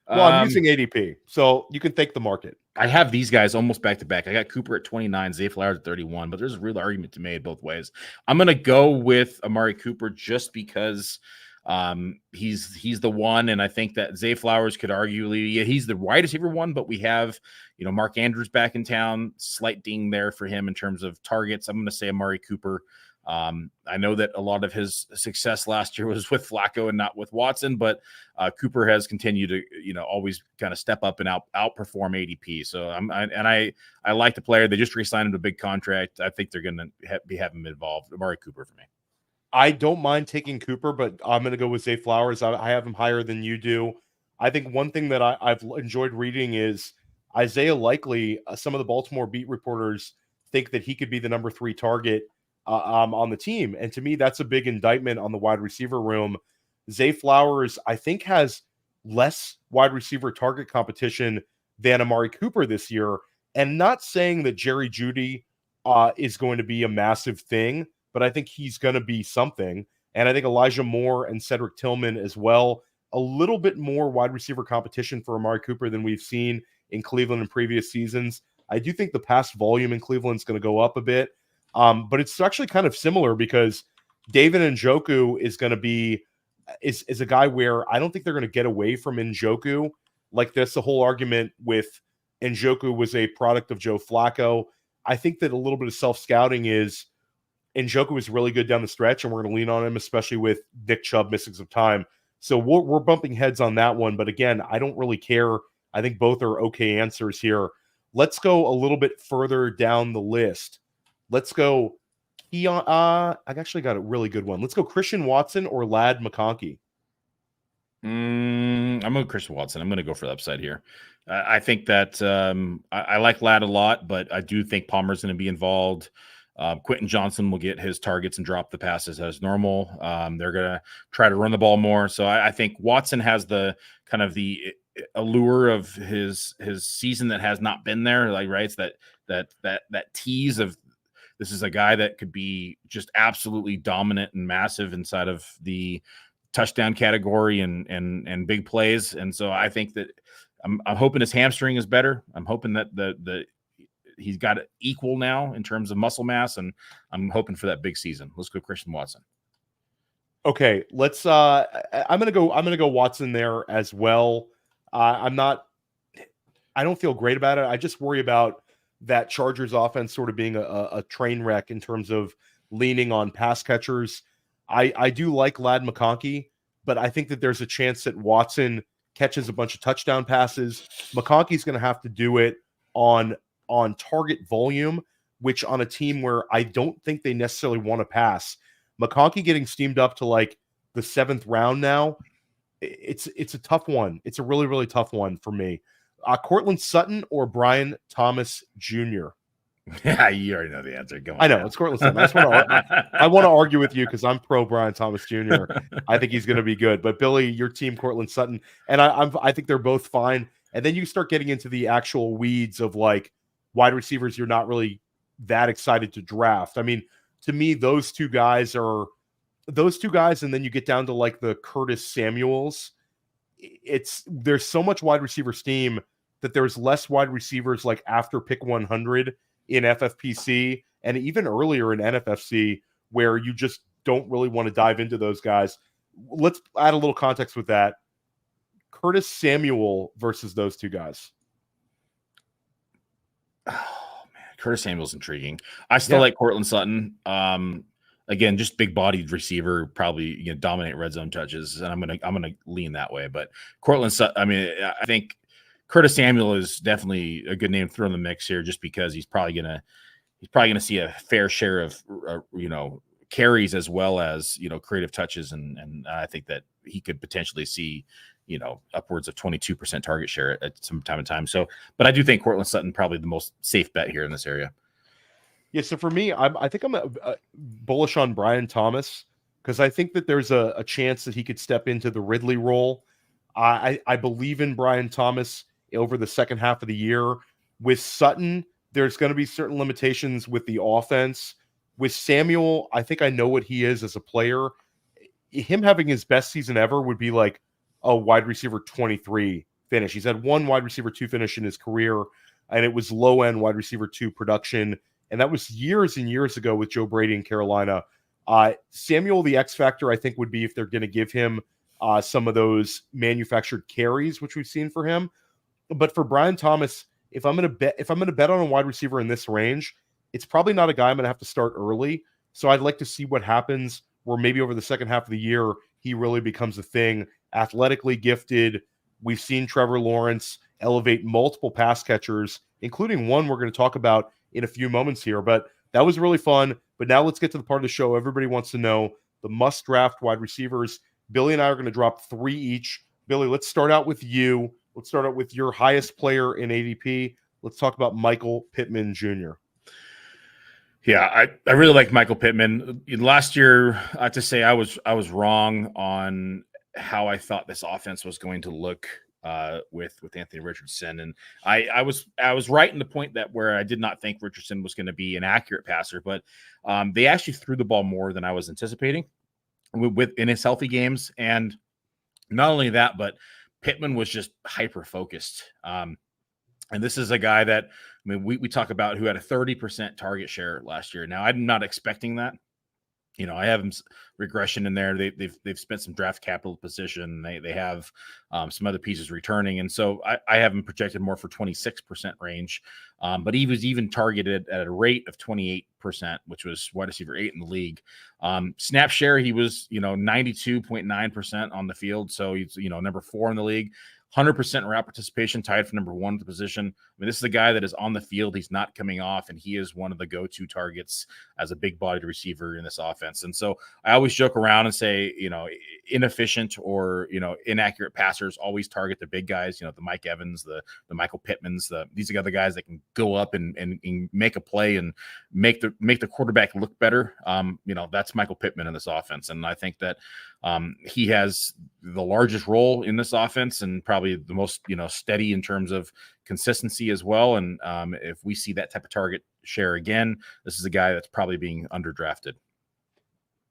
Well, I'm using ADP, so you can thank the market. I have these guys almost back to back. I got Cooper at 29, Zay Flowers at 31, but there's a real argument to be made both ways. I'm going to go with Amari Cooper just because he's the one, and I think that Zay Flowers could arguably, he's the wide receiver 1, but we have Mark Andrews back in town, slight ding there for him in terms of targets. I'm going to say Amari Cooper. I know that a lot of his success last year was with Flacco and not with Watson, but Cooper has continued to, always kind of step up and outperform ADP. So I like the player. They just re-signed him to a big contract. I think they're going to have him involved. Amari Cooper for me. I don't mind taking Cooper, but I'm going to go with Zay Flowers. I have him higher than you do. I think one thing that I've enjoyed reading is Isaiah Likely. Some of the Baltimore beat reporters think that he could be the number 3 target on the team. And to me, that's a big indictment on the wide receiver room. Zay Flowers, I think, has less wide receiver target competition than Amari Cooper this year. And not saying that Jerry Jeudy is going to be a massive thing, but I think he's going to be something. And I think Elijah Moore and Cedric Tillman as well, a little bit more wide receiver competition for Amari Cooper than we've seen in Cleveland in previous seasons. I do think the pass volume in Cleveland is going to go up a bit. But it's actually kind of similar because David Njoku is going to be is a guy where I don't think they're going to get away from Njoku. Like that's the whole argument with Njoku was a product of Joe Flacco. I think that a little bit of self-scouting is Njoku is really good down the stretch, and we're going to lean on him, especially with Nick Chubb missing some time. So we're bumping heads on that one. But again, I don't really care. I think both are okay answers here. Let's go a little bit further down the list. Let's go. I actually got a really good one. Let's go Christian Watson or Ladd McConkey. I'm going to Christian Watson. I'm going to go for the upside here. I think that I like Ladd a lot, but I do think Palmer's going to be involved. Quentin Johnson will get his targets and drop the passes as normal. They're going to try to run the ball more. So I think Watson has the kind of the allure of his season that has not been there. Like, right. It's that that tease of this is a guy that could be just absolutely dominant and massive inside of the touchdown category and big plays. And so I think that I'm hoping his hamstring is better. I'm hoping that he's got it equal now in terms of muscle mass, and I'm hoping for that big season. Let's go Christian Watson. Okay, let's I'm gonna go Watson there as well. I don't feel great about it. I just worry about that Chargers offense sort of being a train wreck in terms of leaning on pass catchers. I do like Ladd McConkey, but I think that there's a chance that Watson catches a bunch of touchdown passes. McConkey's going to have to do it on target volume, which on a team where I don't think they necessarily want to pass. McConkey getting steamed up to like the 7th round now, it's a tough one. It's a really, really tough one for me. Cortland Sutton or Brian Thomas Jr.? Yeah, you already know the answer. Go on. I know it's Cortland Sutton. I want to argue with you because I'm pro Brian Thomas Jr. I think he's going to be good. But Billy, your team Cortland Sutton, and I think they're both fine. And then you start getting into the actual weeds of like wide receivers you're not really that excited to draft. I mean, to me, those two guys, and then you get down to like the Curtis Samuels. There's so much wide receiver steam that there's less wide receivers like after pick 100 in FFPC and even earlier in NFFC where you just don't really want to dive into those guys. Let's add a little context with that. Curtis Samuel versus those two guys. Oh man, Curtis Samuel's intriguing. I still like Cortland Sutton. Again, just big-bodied receiver, probably dominate red zone touches, and I'm gonna lean that way. But Cortland Sutton, I mean, I think Curtis Samuel is definitely a good name to throw in the mix here, just because he's probably gonna see a fair share of carries as well as creative touches, and I think that he could potentially see upwards of 22% target share at some time in time. So, but I do think Cortland Sutton probably the most safe bet here in this area. Yeah, so for me, I think I'm bullish on Brian Thomas because I think that there's a chance that he could step into the Ridley role. I believe in Brian Thomas over the second half of the year. With Sutton, there's going to be certain limitations with the offense. With Samuel, I think I know what he is as a player. Him having his best season ever would be like a wide receiver 23 finish. He's had one wide receiver 2 finish in his career, and it was low-end wide receiver 2 production. And that was years and years ago with Joe Brady in Carolina. Samuel, the X factor, I think, would be if they're going to give him some of those manufactured carries, which we've seen for him. But for Brian Thomas, if I'm going to bet on a wide receiver in this range, it's probably not a guy I'm going to have to start early. So I'd like to see what happens where maybe over the second half of the year, he really becomes a thing. Athletically gifted. We've seen Trevor Lawrence elevate multiple pass catchers, including one we're going to talk about in a few moments here, but that was really fun. But now let's get to the part of the show everybody wants to know, the must draft wide receivers. Billy and I are going to drop 3 each. Billy, let's start out with you. Let's start out with your highest player in ADP. Let's talk about Michael Pittman Jr. Yeah, I really like Michael Pittman. Last year, I have to say I was wrong on how I thought this offense was going to look with Anthony Richardson, and I was right in the point that where I did not think Richardson was going to be an accurate passer, but they actually threw the ball more than I was anticipating in his healthy games, and not only that, but Pittman was just hyper focused. And this is a guy that we talk about who had a 30% target share last year. Now I'm not expecting that. I have regression in there. They've spent some draft capital position. They have some other pieces returning, and so I have him projected more for 26% range. But he was even targeted at a rate of 28%, which was wide receiver 8 in the league. Snap share, he was 92.9% on the field, so he's number 4 in the league. 100% route participation, tied for number 1 at the position. I mean, this is a guy that is on the field. He's not coming off, and he is one of the go-to targets as a big-bodied receiver in this offense. And so I always joke around and say, inefficient or, inaccurate passers always target the big guys, the Mike Evans, the Michael Pittmans. These are the other guys that can go up and make a play and make the quarterback look better. That's Michael Pittman in this offense. And I think that He has the largest role in this offense and probably the most, steady in terms of consistency as well. And if we see that type of target share again, this is a guy that's probably being underdrafted.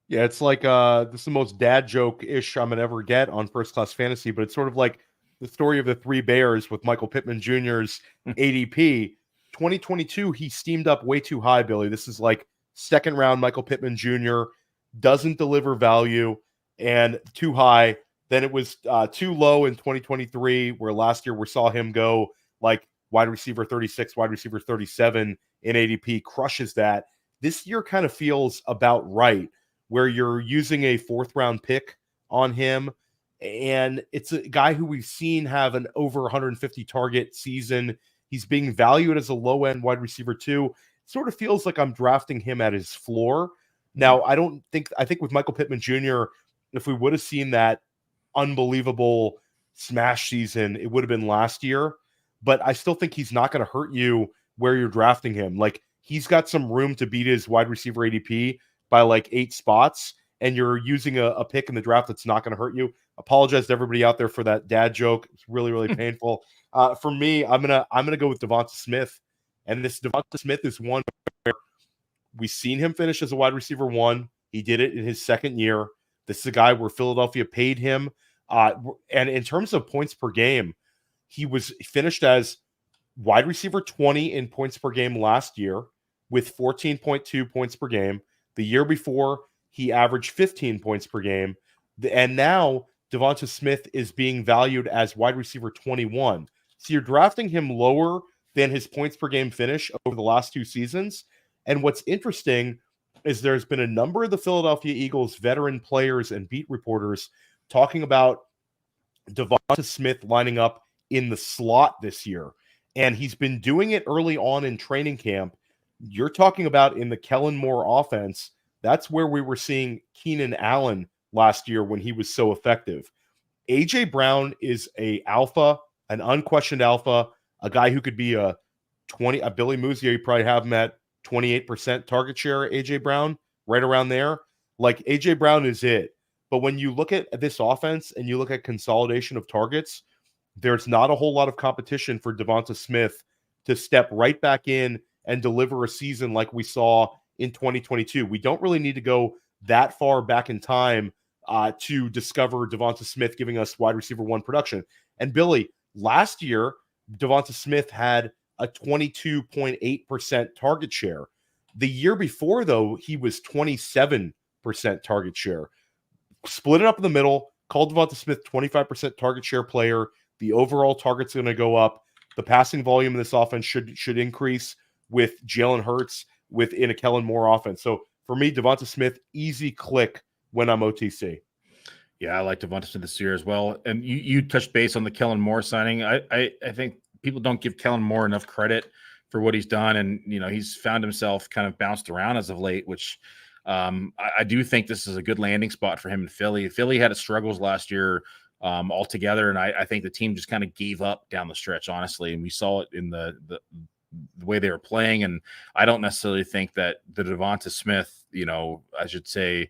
Yeah, it's like this is the most dad joke-ish I'm gonna ever get on First Class Fantasy, but it's sort of like the story of the three bears with Michael Pittman Jr.'s ADP. 2022, he steamed up way too high, Billy. This is like second round Michael Pittman Jr. doesn't deliver value and too high. Then it was too low in 2023, where last year we saw him go like wide receiver 36, wide receiver 37 in ADP, crushes that. This year kind of feels about right, where you're using a fourth round pick on him. And it's a guy who we've seen have an over 150 target season. He's being valued as a low end wide receiver too. It sort of feels like I'm drafting him at his floor. Now, I think with Michael Pittman Jr., if we would have seen that unbelievable smash season, it would have been last year. But I still think he's not going to hurt you where you're drafting him. Like, he's got some room to beat his wide receiver ADP by like 8 spots, and you're using a pick in the draft that's not going to hurt you. Apologize to everybody out there for that dad joke. It's really, really painful. For me, I'm gonna go with Devonta Smith, and this Devonta Smith is one where we've seen him finish as a wide receiver 1. He did it in his second year. This is a guy where Philadelphia paid him, and in terms of points per game, he was finished as wide receiver 20 in points per game last year with 14.2 points per game. The year before, he averaged 15 points per game. And now Devonta Smith is being valued as wide receiver 21. So you're drafting him lower than his points per game finish over the last 2 seasons. And what's interesting is there's been a number of the Philadelphia Eagles veteran players and beat reporters talking about Devonta Smith lining up in the slot this year. And he's been doing it early on in training camp. You're talking about in the Kellen Moore offense. That's where we were seeing Keenan Allen last year when he was so effective. A.J. Brown is an unquestioned alpha, a guy who could be a Billy Muzio. You probably have him at 28% target share, A.J. Brown, right around there. Like, A.J. Brown is it. But when you look at this offense and you look at consolidation of targets, there's not a whole lot of competition for Devonta Smith to step right back in and deliver a season like we saw in 2022. We don't really need to go that far back in time to discover Devonta Smith giving us wide receiver 1 production. And Billy, last year, Devonta Smith had a 22.8% target share. The year before, though, he was 27% target share. Split it up in the middle, called Devonta Smith 25% target share player. The overall target's going to go up. The passing volume in this offense should increase with Jalen Hurts within a Kellen Moore offense. So for me, Devonta Smith, easy click when I'm OTC. Yeah, I like Devonta Smith this year as well. And you touched base on the Kellen Moore signing. I think people don't give Kellen Moore enough credit for what he's done. And, he's found himself kind of bounced around as of late, which I do think this is a good landing spot for him in Philly. Philly had its struggles last year altogether, and I think the team just kind of gave up down the stretch, honestly. And we saw it in the way they were playing. And I don't necessarily think that the Devonta Smith, I should say,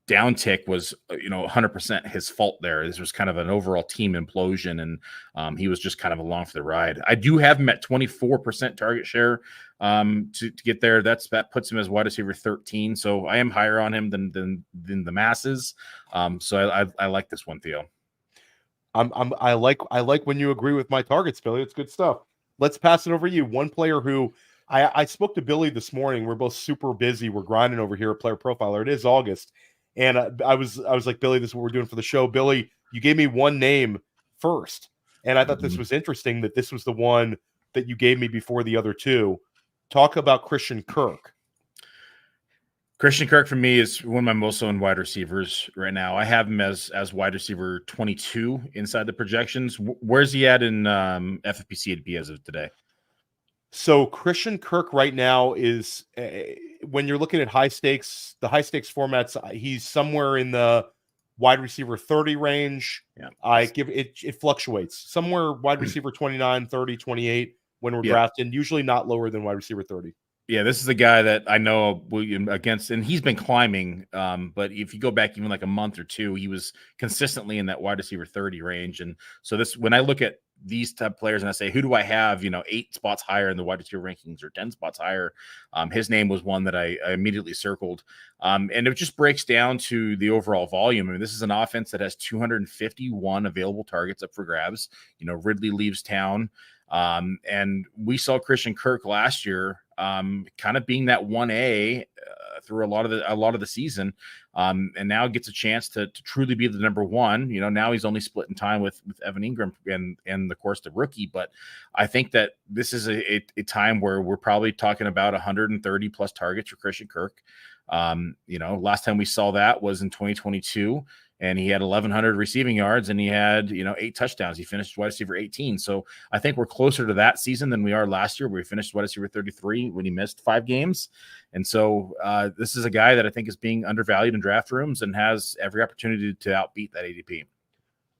downtick was 100% his fault there. This was kind of an overall team implosion, and he was just kind of along for the ride. I do have him at 24% target share to get there. That puts him as wide receiver 13. So I am higher on him than the masses. So I like this one, Theo. I like when you agree with my targets, Billy. It's good stuff. Let's pass it over to you. One player who I spoke to Billy this morning. We're both super busy. We're grinding over here at Player Profiler. It is August. And I was like, Billy, this is what we're doing for the show. Billy, you gave me one name first. And I thought this was interesting that this was the one that you gave me before the other two. Talk about Christian Kirk. Christian Kirk for me is one of my most owned wide receivers right now. I have him as wide receiver 22 inside the projections. Where's he at in FFPC ADP as of today? So Christian Kirk right now is when you're looking at the high stakes formats, he's somewhere in the wide receiver 30 range. Yeah. I give it fluctuates somewhere wide receiver 29, 30, 28 when we're drafting, usually not lower than wide receiver 30. Yeah, this is a guy that I know against, and he's been climbing. But if you go back even like a month or two, he was consistently in that wide receiver 30 range. And so when I look at these type of players and I say, who do I have, 8 spots higher in the wide receiver rankings or 10 spots higher? His name was one that I immediately circled. And it just breaks down to the overall volume. I mean, this is an offense that has 251 available targets up for grabs. Ridley leaves town. And we saw Christian Kirk last year kind of being that 1A through a lot of the season, and now gets a chance to truly be the number one. Now he's only splitting time with Evan Ingram and the course, the rookie. But I think that this is a time where we're probably talking about 130 plus targets for Christian Kirk. Last time we saw that was in 2022. And he had 1,100 receiving yards, and he had 8 touchdowns. He finished wide receiver 18. So I think we're closer to that season than we are last year, where he finished wide receiver 33 when he missed 5 games. And so this is a guy that I think is being undervalued in draft rooms and has every opportunity to outbeat that ADP.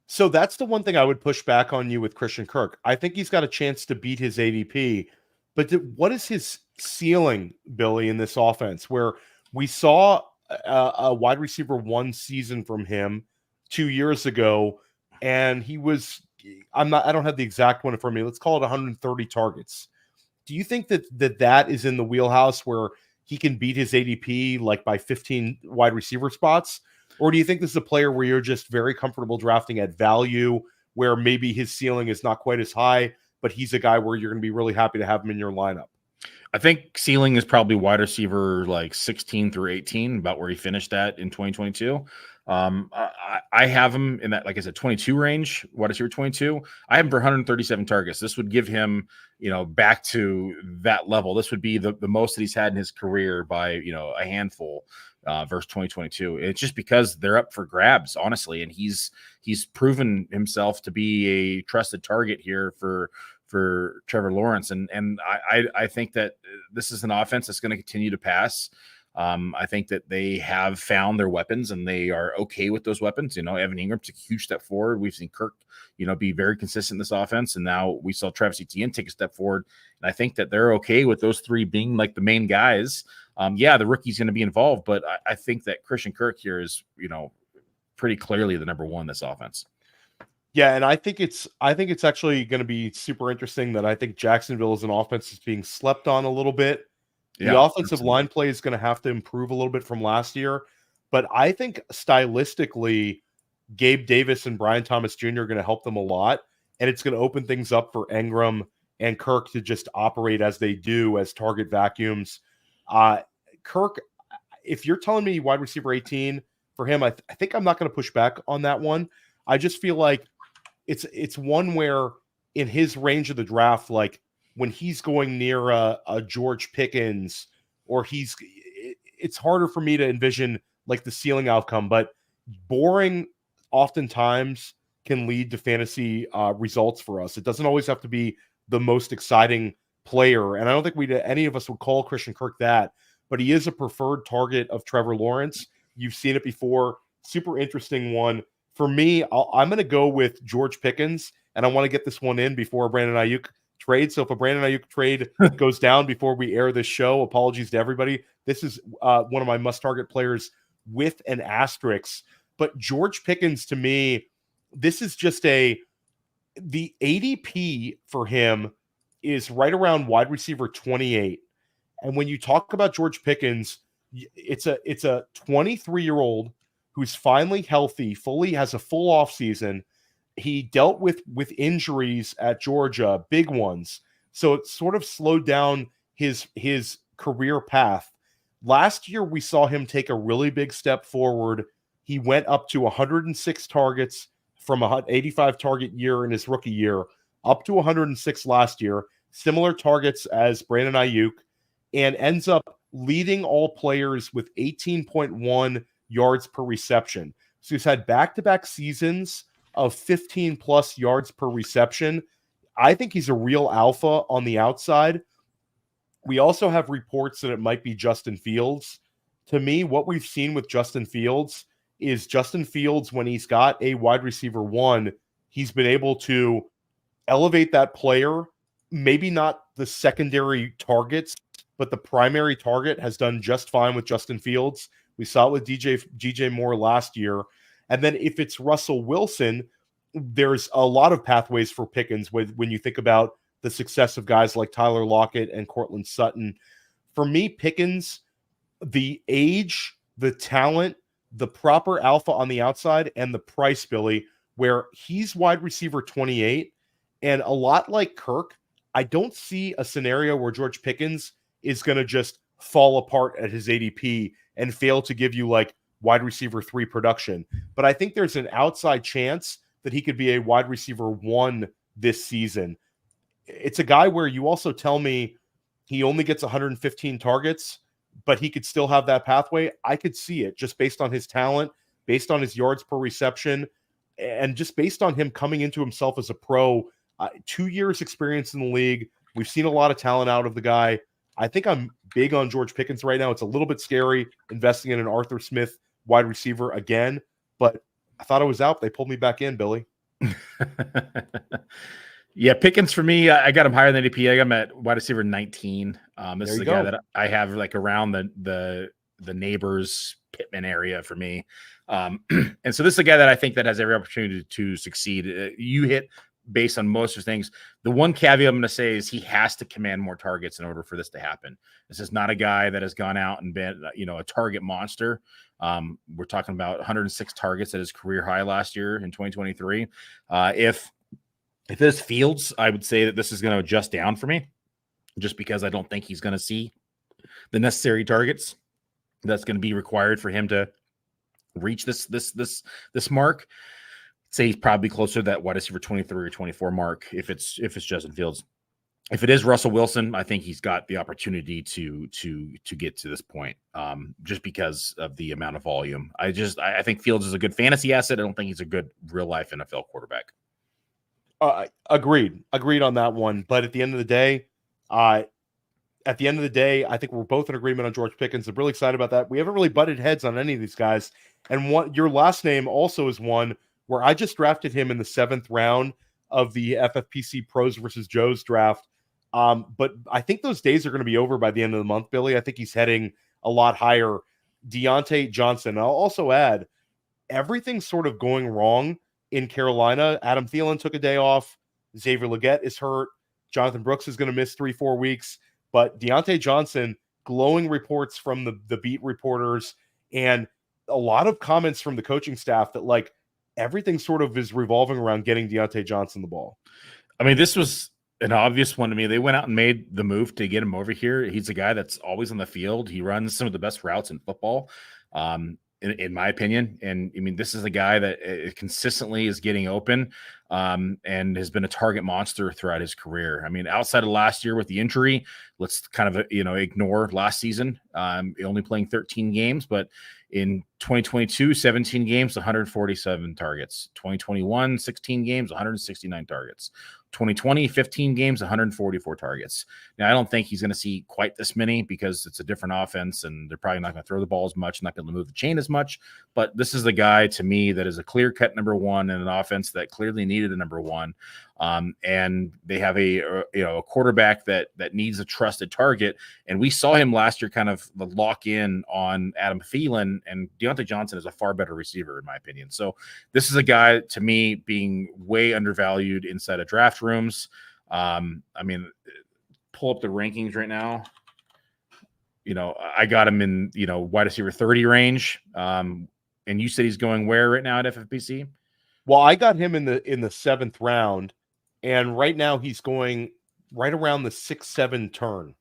So that's the one thing I would push back on you with Christian Kirk. I think he's got a chance to beat his ADP, but what is his ceiling, Billy, in this offense, where we saw a wide receiver 1 season from him 2 years ago, and he was, I don't have the exact one in front of me. Let's call it 130 targets. Do you think that is in the wheelhouse where he can beat his ADP like by 15 wide receiver spots? Or do you think this is a player where you're just very comfortable drafting at value, where maybe his ceiling is not quite as high, but he's a guy where you're going to be really happy to have him in your lineup? I think ceiling is probably wide receiver like 16 through 18, about where he finished at in 2022. I have him in that, like I said, 22 range, wide receiver 22. I have him for 137 targets. This would give him, back to that level. This would be the most that he's had in his career by, a handful versus 2022. It's just because they're up for grabs, honestly. And he's proven himself to be a trusted target here for Trevor Lawrence. And I think that this is an offense that's going to continue to pass. I think that they have found their weapons and they are okay with those weapons. Evan Ingram took a huge step forward. We've seen Kirk, be very consistent in this offense. And now we saw Travis Etienne take a step forward. And I think that they're okay with those 3 being like the main guys. The rookie's going to be involved, but I think that Christian Kirk here is, pretty clearly the number 1 in this offense. Yeah, and I think it's actually going to be super interesting that I think Jacksonville is an offense that's being slept on a little bit. The offensive line play is going to have to improve a little bit from last year, but I think stylistically, Gabe Davis and Brian Thomas Jr. are going to help them a lot, and it's going to open things up for Ingram and Kirk to just operate as they do as target vacuums. Kirk, if you're telling me wide receiver 18 for him, I think I'm not going to push back on that one. I just feel like it's one where in his range of the draft, like when he's going near a George Pickens, or it's harder for me to envision like the ceiling outcome, but boring oftentimes can lead to fantasy results for us. It doesn't always have to be the most exciting player. And I don't think any of us would call Christian Kirk that, but he is a preferred target of Trevor Lawrence. You've seen it before. Super interesting one. For me, I'm going to go with George Pickens, and I want to get this one in before Brandon Aiyuk trade. So if a Brandon Aiyuk trade goes down before we air this show, apologies to everybody. This is one of my must-target players with an asterisk. But George Pickens, to me, this is just the ADP for him is right around wide receiver 28. And when you talk about George Pickens, it's a 23-year-old who's finally healthy, has a full offseason. He dealt with injuries at Georgia, big ones. So it sort of slowed down his career path. Last year, we saw him take a really big step forward. He went up to 106 targets from an 85 target year in his rookie year, up to 106 last year, similar targets as Brandon Aiyuk, and ends up leading all players with 18.1 yards per reception. So he's had back-to-back seasons of 15 plus yards per reception. I think he's a real alpha on the outside. We also have reports that it might be Justin Fields. To me, what we've seen with Justin Fields is Justin Fields, when he's got a wide receiver 1, he's been able to elevate that player, maybe not the secondary targets but the primary target has done just fine with Justin Fields. We saw it with DJ Moore last year. And then if it's Russell Wilson, there's a lot of pathways for Pickens when you think about the success of guys like Tyler Lockett and Cortland Sutton. For me, Pickens, the age, the talent, the proper alpha on the outside, and the price, Billy, where he's wide receiver 28, and a lot like Kirk, I don't see a scenario where George Pickens is going to just fall apart at his ADP and fail to give you like wide receiver 3 production. But I think there's an outside chance that he could be a wide receiver 1 this season. It's a guy where you also tell me he only gets 115 targets, but he could still have that pathway. I could see it just based on his talent, based on his yards per reception, and just based on him coming into himself as a pro. 2 years experience in the league. We've seen a lot of talent out of the guy. I think I'm big on George Pickens right now. It's a little bit scary investing in an Arthur Smith wide receiver again, but I thought I was out. They pulled me back in, Billy. Yeah, Pickens for me, I got him higher than ADP. I got him at wide receiver 19. This is the guy that I have like around the neighbors Pittman area for me. And so this is a guy that I think that has every opportunity to succeed. You hit based on most of the things. The one caveat I'm going to say is he has to command more targets in order for this to happen. This is not a guy that has gone out and been, a target monster. We're talking about 106 targets at his career high last year in 2023. If this Fields, I would say that this is going to adjust down for me, just because I don't think he's going to see the necessary targets that's going to be required for him to reach this mark. Say he's probably closer to that wide receiver 23 or 24 mark if it's Justin Fields. If it is Russell Wilson, I think he's got the opportunity to get to this point, just because of the amount of volume. I think Fields is a good fantasy asset. I don't think he's a good real life NFL quarterback. Agreed on that one. But at the end of the day, I think we're both in agreement on George Pickens. I'm really excited about that. We haven't really butted heads on any of these guys. And your last name also is one where I just drafted him in the 7th round of the FFPC Pros versus Joe's draft. But I think those days are going to be over by the end of the month, Billy. I think he's heading a lot higher. Deontay Johnson. I'll also add, everything's sort of going wrong in Carolina. Adam Thielen took a day off. Xavier Legette is hurt. Jonathan Brooks is going to miss 3-4 weeks. But Deontay Johnson, glowing reports from the beat reporters and a lot of comments from the coaching staff that like everything sort of is revolving around getting Deontay Johnson the ball. I mean, this was an obvious one to me. They went out and made the move to get him over here. He's a guy that's always on the field. He runs some of the best routes in football, in my opinion. And I mean, this is a guy that consistently is getting open, and has been a target monster throughout his career. I mean, outside of last year with the injury, let's kind of, ignore last season, only playing 13 games, but in 2022, 17 games, 147 targets. 2021, 16 games, 169 targets. 2020, 15 games, 144 targets. Now, I don't think he's going to see quite this many because it's a different offense and they're probably not going to throw the ball as much, not going to move the chain as much. But this is the guy to me that is a clear-cut number one in an offense that clearly needed a number one. And they have a quarterback that needs a trusted target. And we saw him last year kind of lock in on Adam Thielen, and Deontay Johnson is a far better receiver in my opinion. So this is a guy to me being way undervalued inside of draft rooms. I mean, pull up the rankings right now. I got him in, wide receiver 30 range. And you said he's going where right now at FFPC? Well, I got him in the 7th round. And right now he's going right around the 6-7 turn.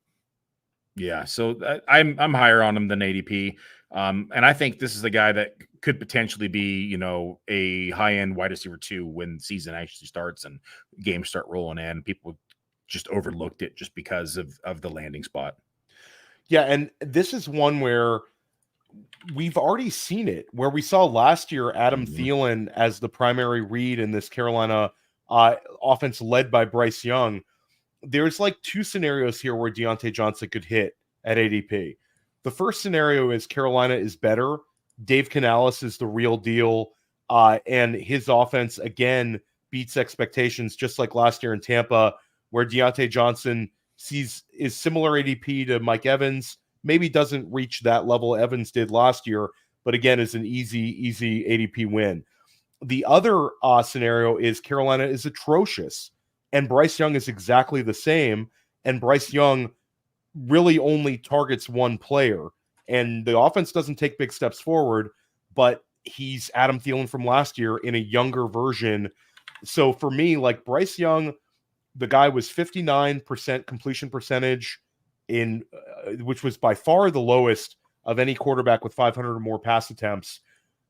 Yeah, so I'm higher on him than ADP. And I think this is the guy that could potentially be, a high-end wide receiver 2 when the season actually starts and games start rolling in. People just overlooked it just because of the landing spot. Yeah, and this is one where we've already seen it, where we saw last year Adam Thielen as the primary read in this Carolina offense led by Bryce Young. There's like 2 scenarios here where Deontay Johnson could hit at ADP. The first scenario is Carolina is better. Dave Canales is the real deal. And his offense, again, beats expectations just like last year in Tampa, where Deontay Johnson is similar ADP to Mike Evans. Maybe doesn't reach that level Evans did last year, but again, is an easy ADP win. The other scenario is Carolina is atrocious, and Bryce Young is exactly the same. And Bryce Young really only targets one player, and the offense doesn't take big steps forward, but he's Adam Thielen from last year in a younger version. So for me, like Bryce Young, the guy was 59% completion percentage in which was by far the lowest of any quarterback with 500 or more pass attempts.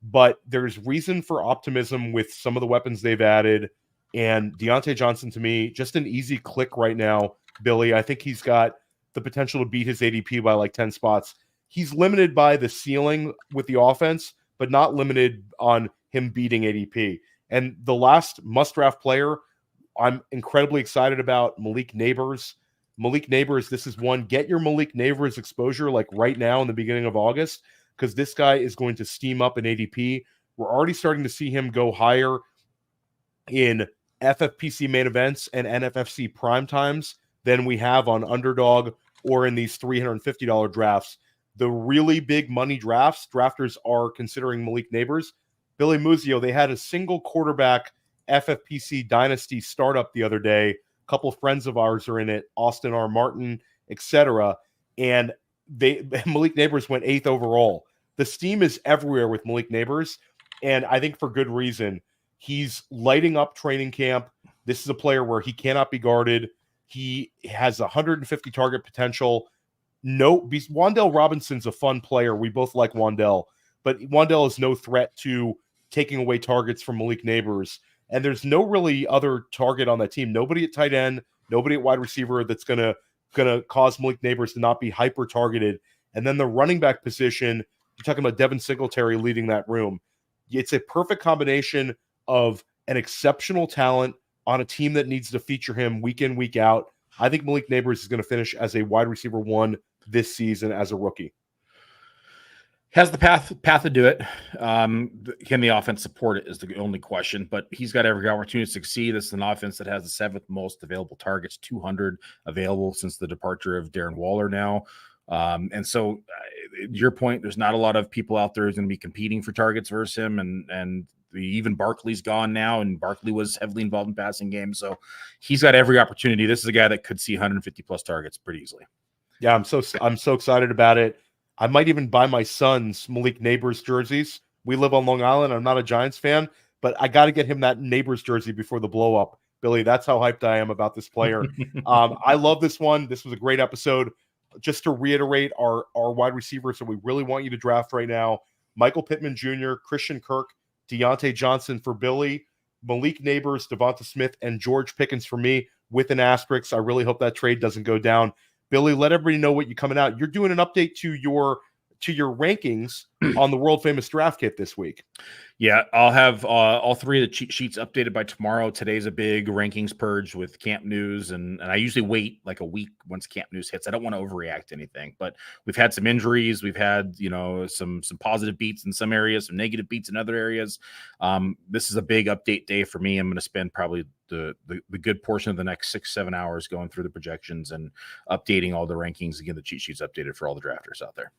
But there's reason for optimism with some of the weapons they've added. And Deontay Johnson, to me, just an easy click right now, Billy. I think he's got the potential to beat his ADP by like 10 spots. He's limited by the ceiling with the offense, but not limited on him beating ADP. And the last must-draft player I'm incredibly excited about, Malik Neighbors. Malik Neighbors, this is one. Get your Malik Neighbors exposure like right now in the beginning of August, because this guy is going to steam up in ADP. We're already starting to see him go higher in FFPC main events and NFFC prime times than we have on Underdog or in these $350 drafts. The really big money drafts, drafters are considering Malik Neighbors. Billy Muzio, they had a single quarterback FFPC Dynasty startup the other day. A couple of friends of ours are in it, Austin R. Martin, etc. And Malik Neighbors went 8th overall. The steam is everywhere with Malik Neighbors, and I think for good reason. He's lighting up training camp. This is a player where he cannot be guarded. He has 150 target potential. Wan'Dale Robinson's a fun player. We both like Wan'Dale, but Wan'Dale is no threat to taking away targets from Malik Neighbors. And there's no really other target on that team. Nobody at tight end, nobody at wide receiver that's gonna cause Malik Neighbors to not be hyper targeted. And then the running back position, you're talking about Devin Singletary leading that room. It's a perfect combination of an exceptional talent on a team that needs to feature him week in, week out. I think Malik Neighbors is going to finish as a wide receiver 1 this season as a rookie. Has the path to do it. Can the offense support it is the only question, but he's got every opportunity to succeed. This is an offense that has the 7th most available targets, 200 available since the departure of Darren Waller now. And so your point, there's not a lot of people out there who's going to be competing for targets versus him. And even Barkley's gone now, and Barkley was heavily involved in passing games. So he's got every opportunity. This is a guy that could see 150 plus targets pretty easily. Yeah, I'm so excited about it. I might even buy my son's Malik Neighbors jerseys. We live on Long Island. I'm not a Giants fan, but I got to get him that Neighbors jersey before the blow up. Billy, that's how hyped I am about this player. I love this one. This was a great episode. Just to reiterate our wide receivers that we really want you to draft right now: Michael Pittman Jr., Christian Kirk, Deontay Johnson for Billy, Malik Neighbors, Devonta Smith, and George Pickens for me with an asterisk. I really hope that trade doesn't go down. Billy, let everybody know what you're coming out. You're doing an update to your rankings on the world famous draft kit this week. Yeah, I'll have all 3 of the cheat sheets updated by tomorrow. Today's a big rankings purge with camp news, and I usually wait like a week once camp news hits. I don't want to overreact to anything, but we've had some injuries. We've had, some positive beats in some areas, some negative beats in other areas. This is a big update day for me. I'm going to spend probably the good portion of the next 6-7 hours going through the projections and updating all the rankings. Again, the cheat sheets updated for all the drafters out there.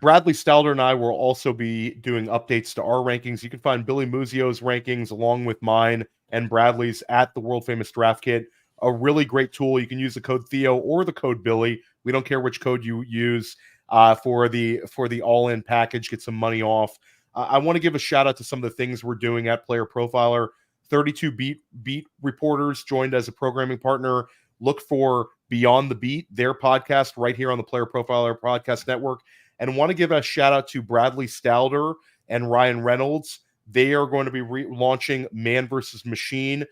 Bradley Stalder and I will also be doing updates to our rankings. You can find Billy Muzio's rankings along with mine and Bradley's at the world famous draft kit. A really great tool. You can use the code Theo or the code Billy. We don't care which code you use for the all-in package. Get some money off. I want to give a shout out to some of the things we're doing at Player Profiler. 32 beat reporters joined as a programming partner. Look for Beyond the Beat, their podcast right here on the Player Profiler Podcast Network. And want to give a shout out to Bradley Stalder and Ryan Reynolds. They are going to be launching Man vs. Machine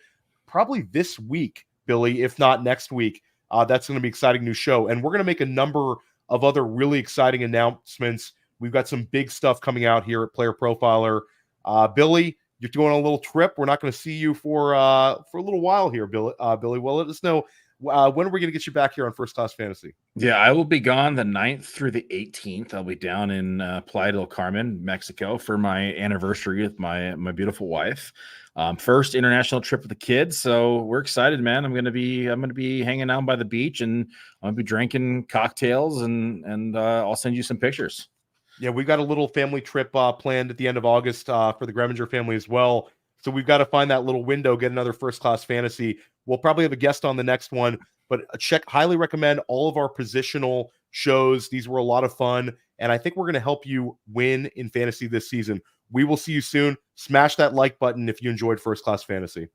probably this week, Billy, if not next week. That's going to be an exciting new show. And we're going to make a number of other really exciting announcements. We've got some big stuff coming out here at Player Profiler. Billy, you're going on a little trip. We're not going to see you for a little while here, Billy. Well, let us know When are we going to get you back here on First Class Fantasy? Yeah, I will be gone the 9th through the 18th. I'll be down in Playa del Carmen, Mexico, for my anniversary with my beautiful wife. First international trip with the kids, so we're excited, man. I'm gonna be hanging out by the beach, and I'm gonna be drinking cocktails, and I'll send you some pictures. Yeah, we've got a little family trip planned at the end of August for the Gremminger family as well. So we've got to find that little window, get another First Class Fantasy. We'll probably have a guest on the next one, but highly recommend all of our positional shows. These were a lot of fun, and I think we're going to help you win in fantasy this season. We will see you soon. Smash that like button if you enjoyed First Class Fantasy.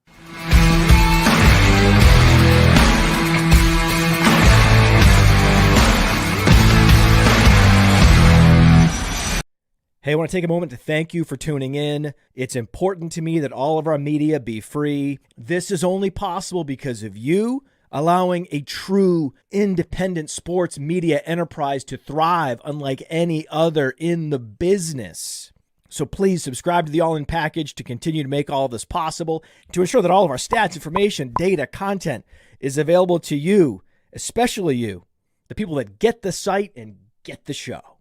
Hey, I want to take a moment to thank you for tuning in. It's important to me that all of our media be free. This is only possible because of you allowing a true independent sports media enterprise to thrive unlike any other in the business. So please subscribe to the All In Package to continue to make all of this possible, to ensure that all of our stats, information, data, content is available to you, especially you, the people that get the site and get the show.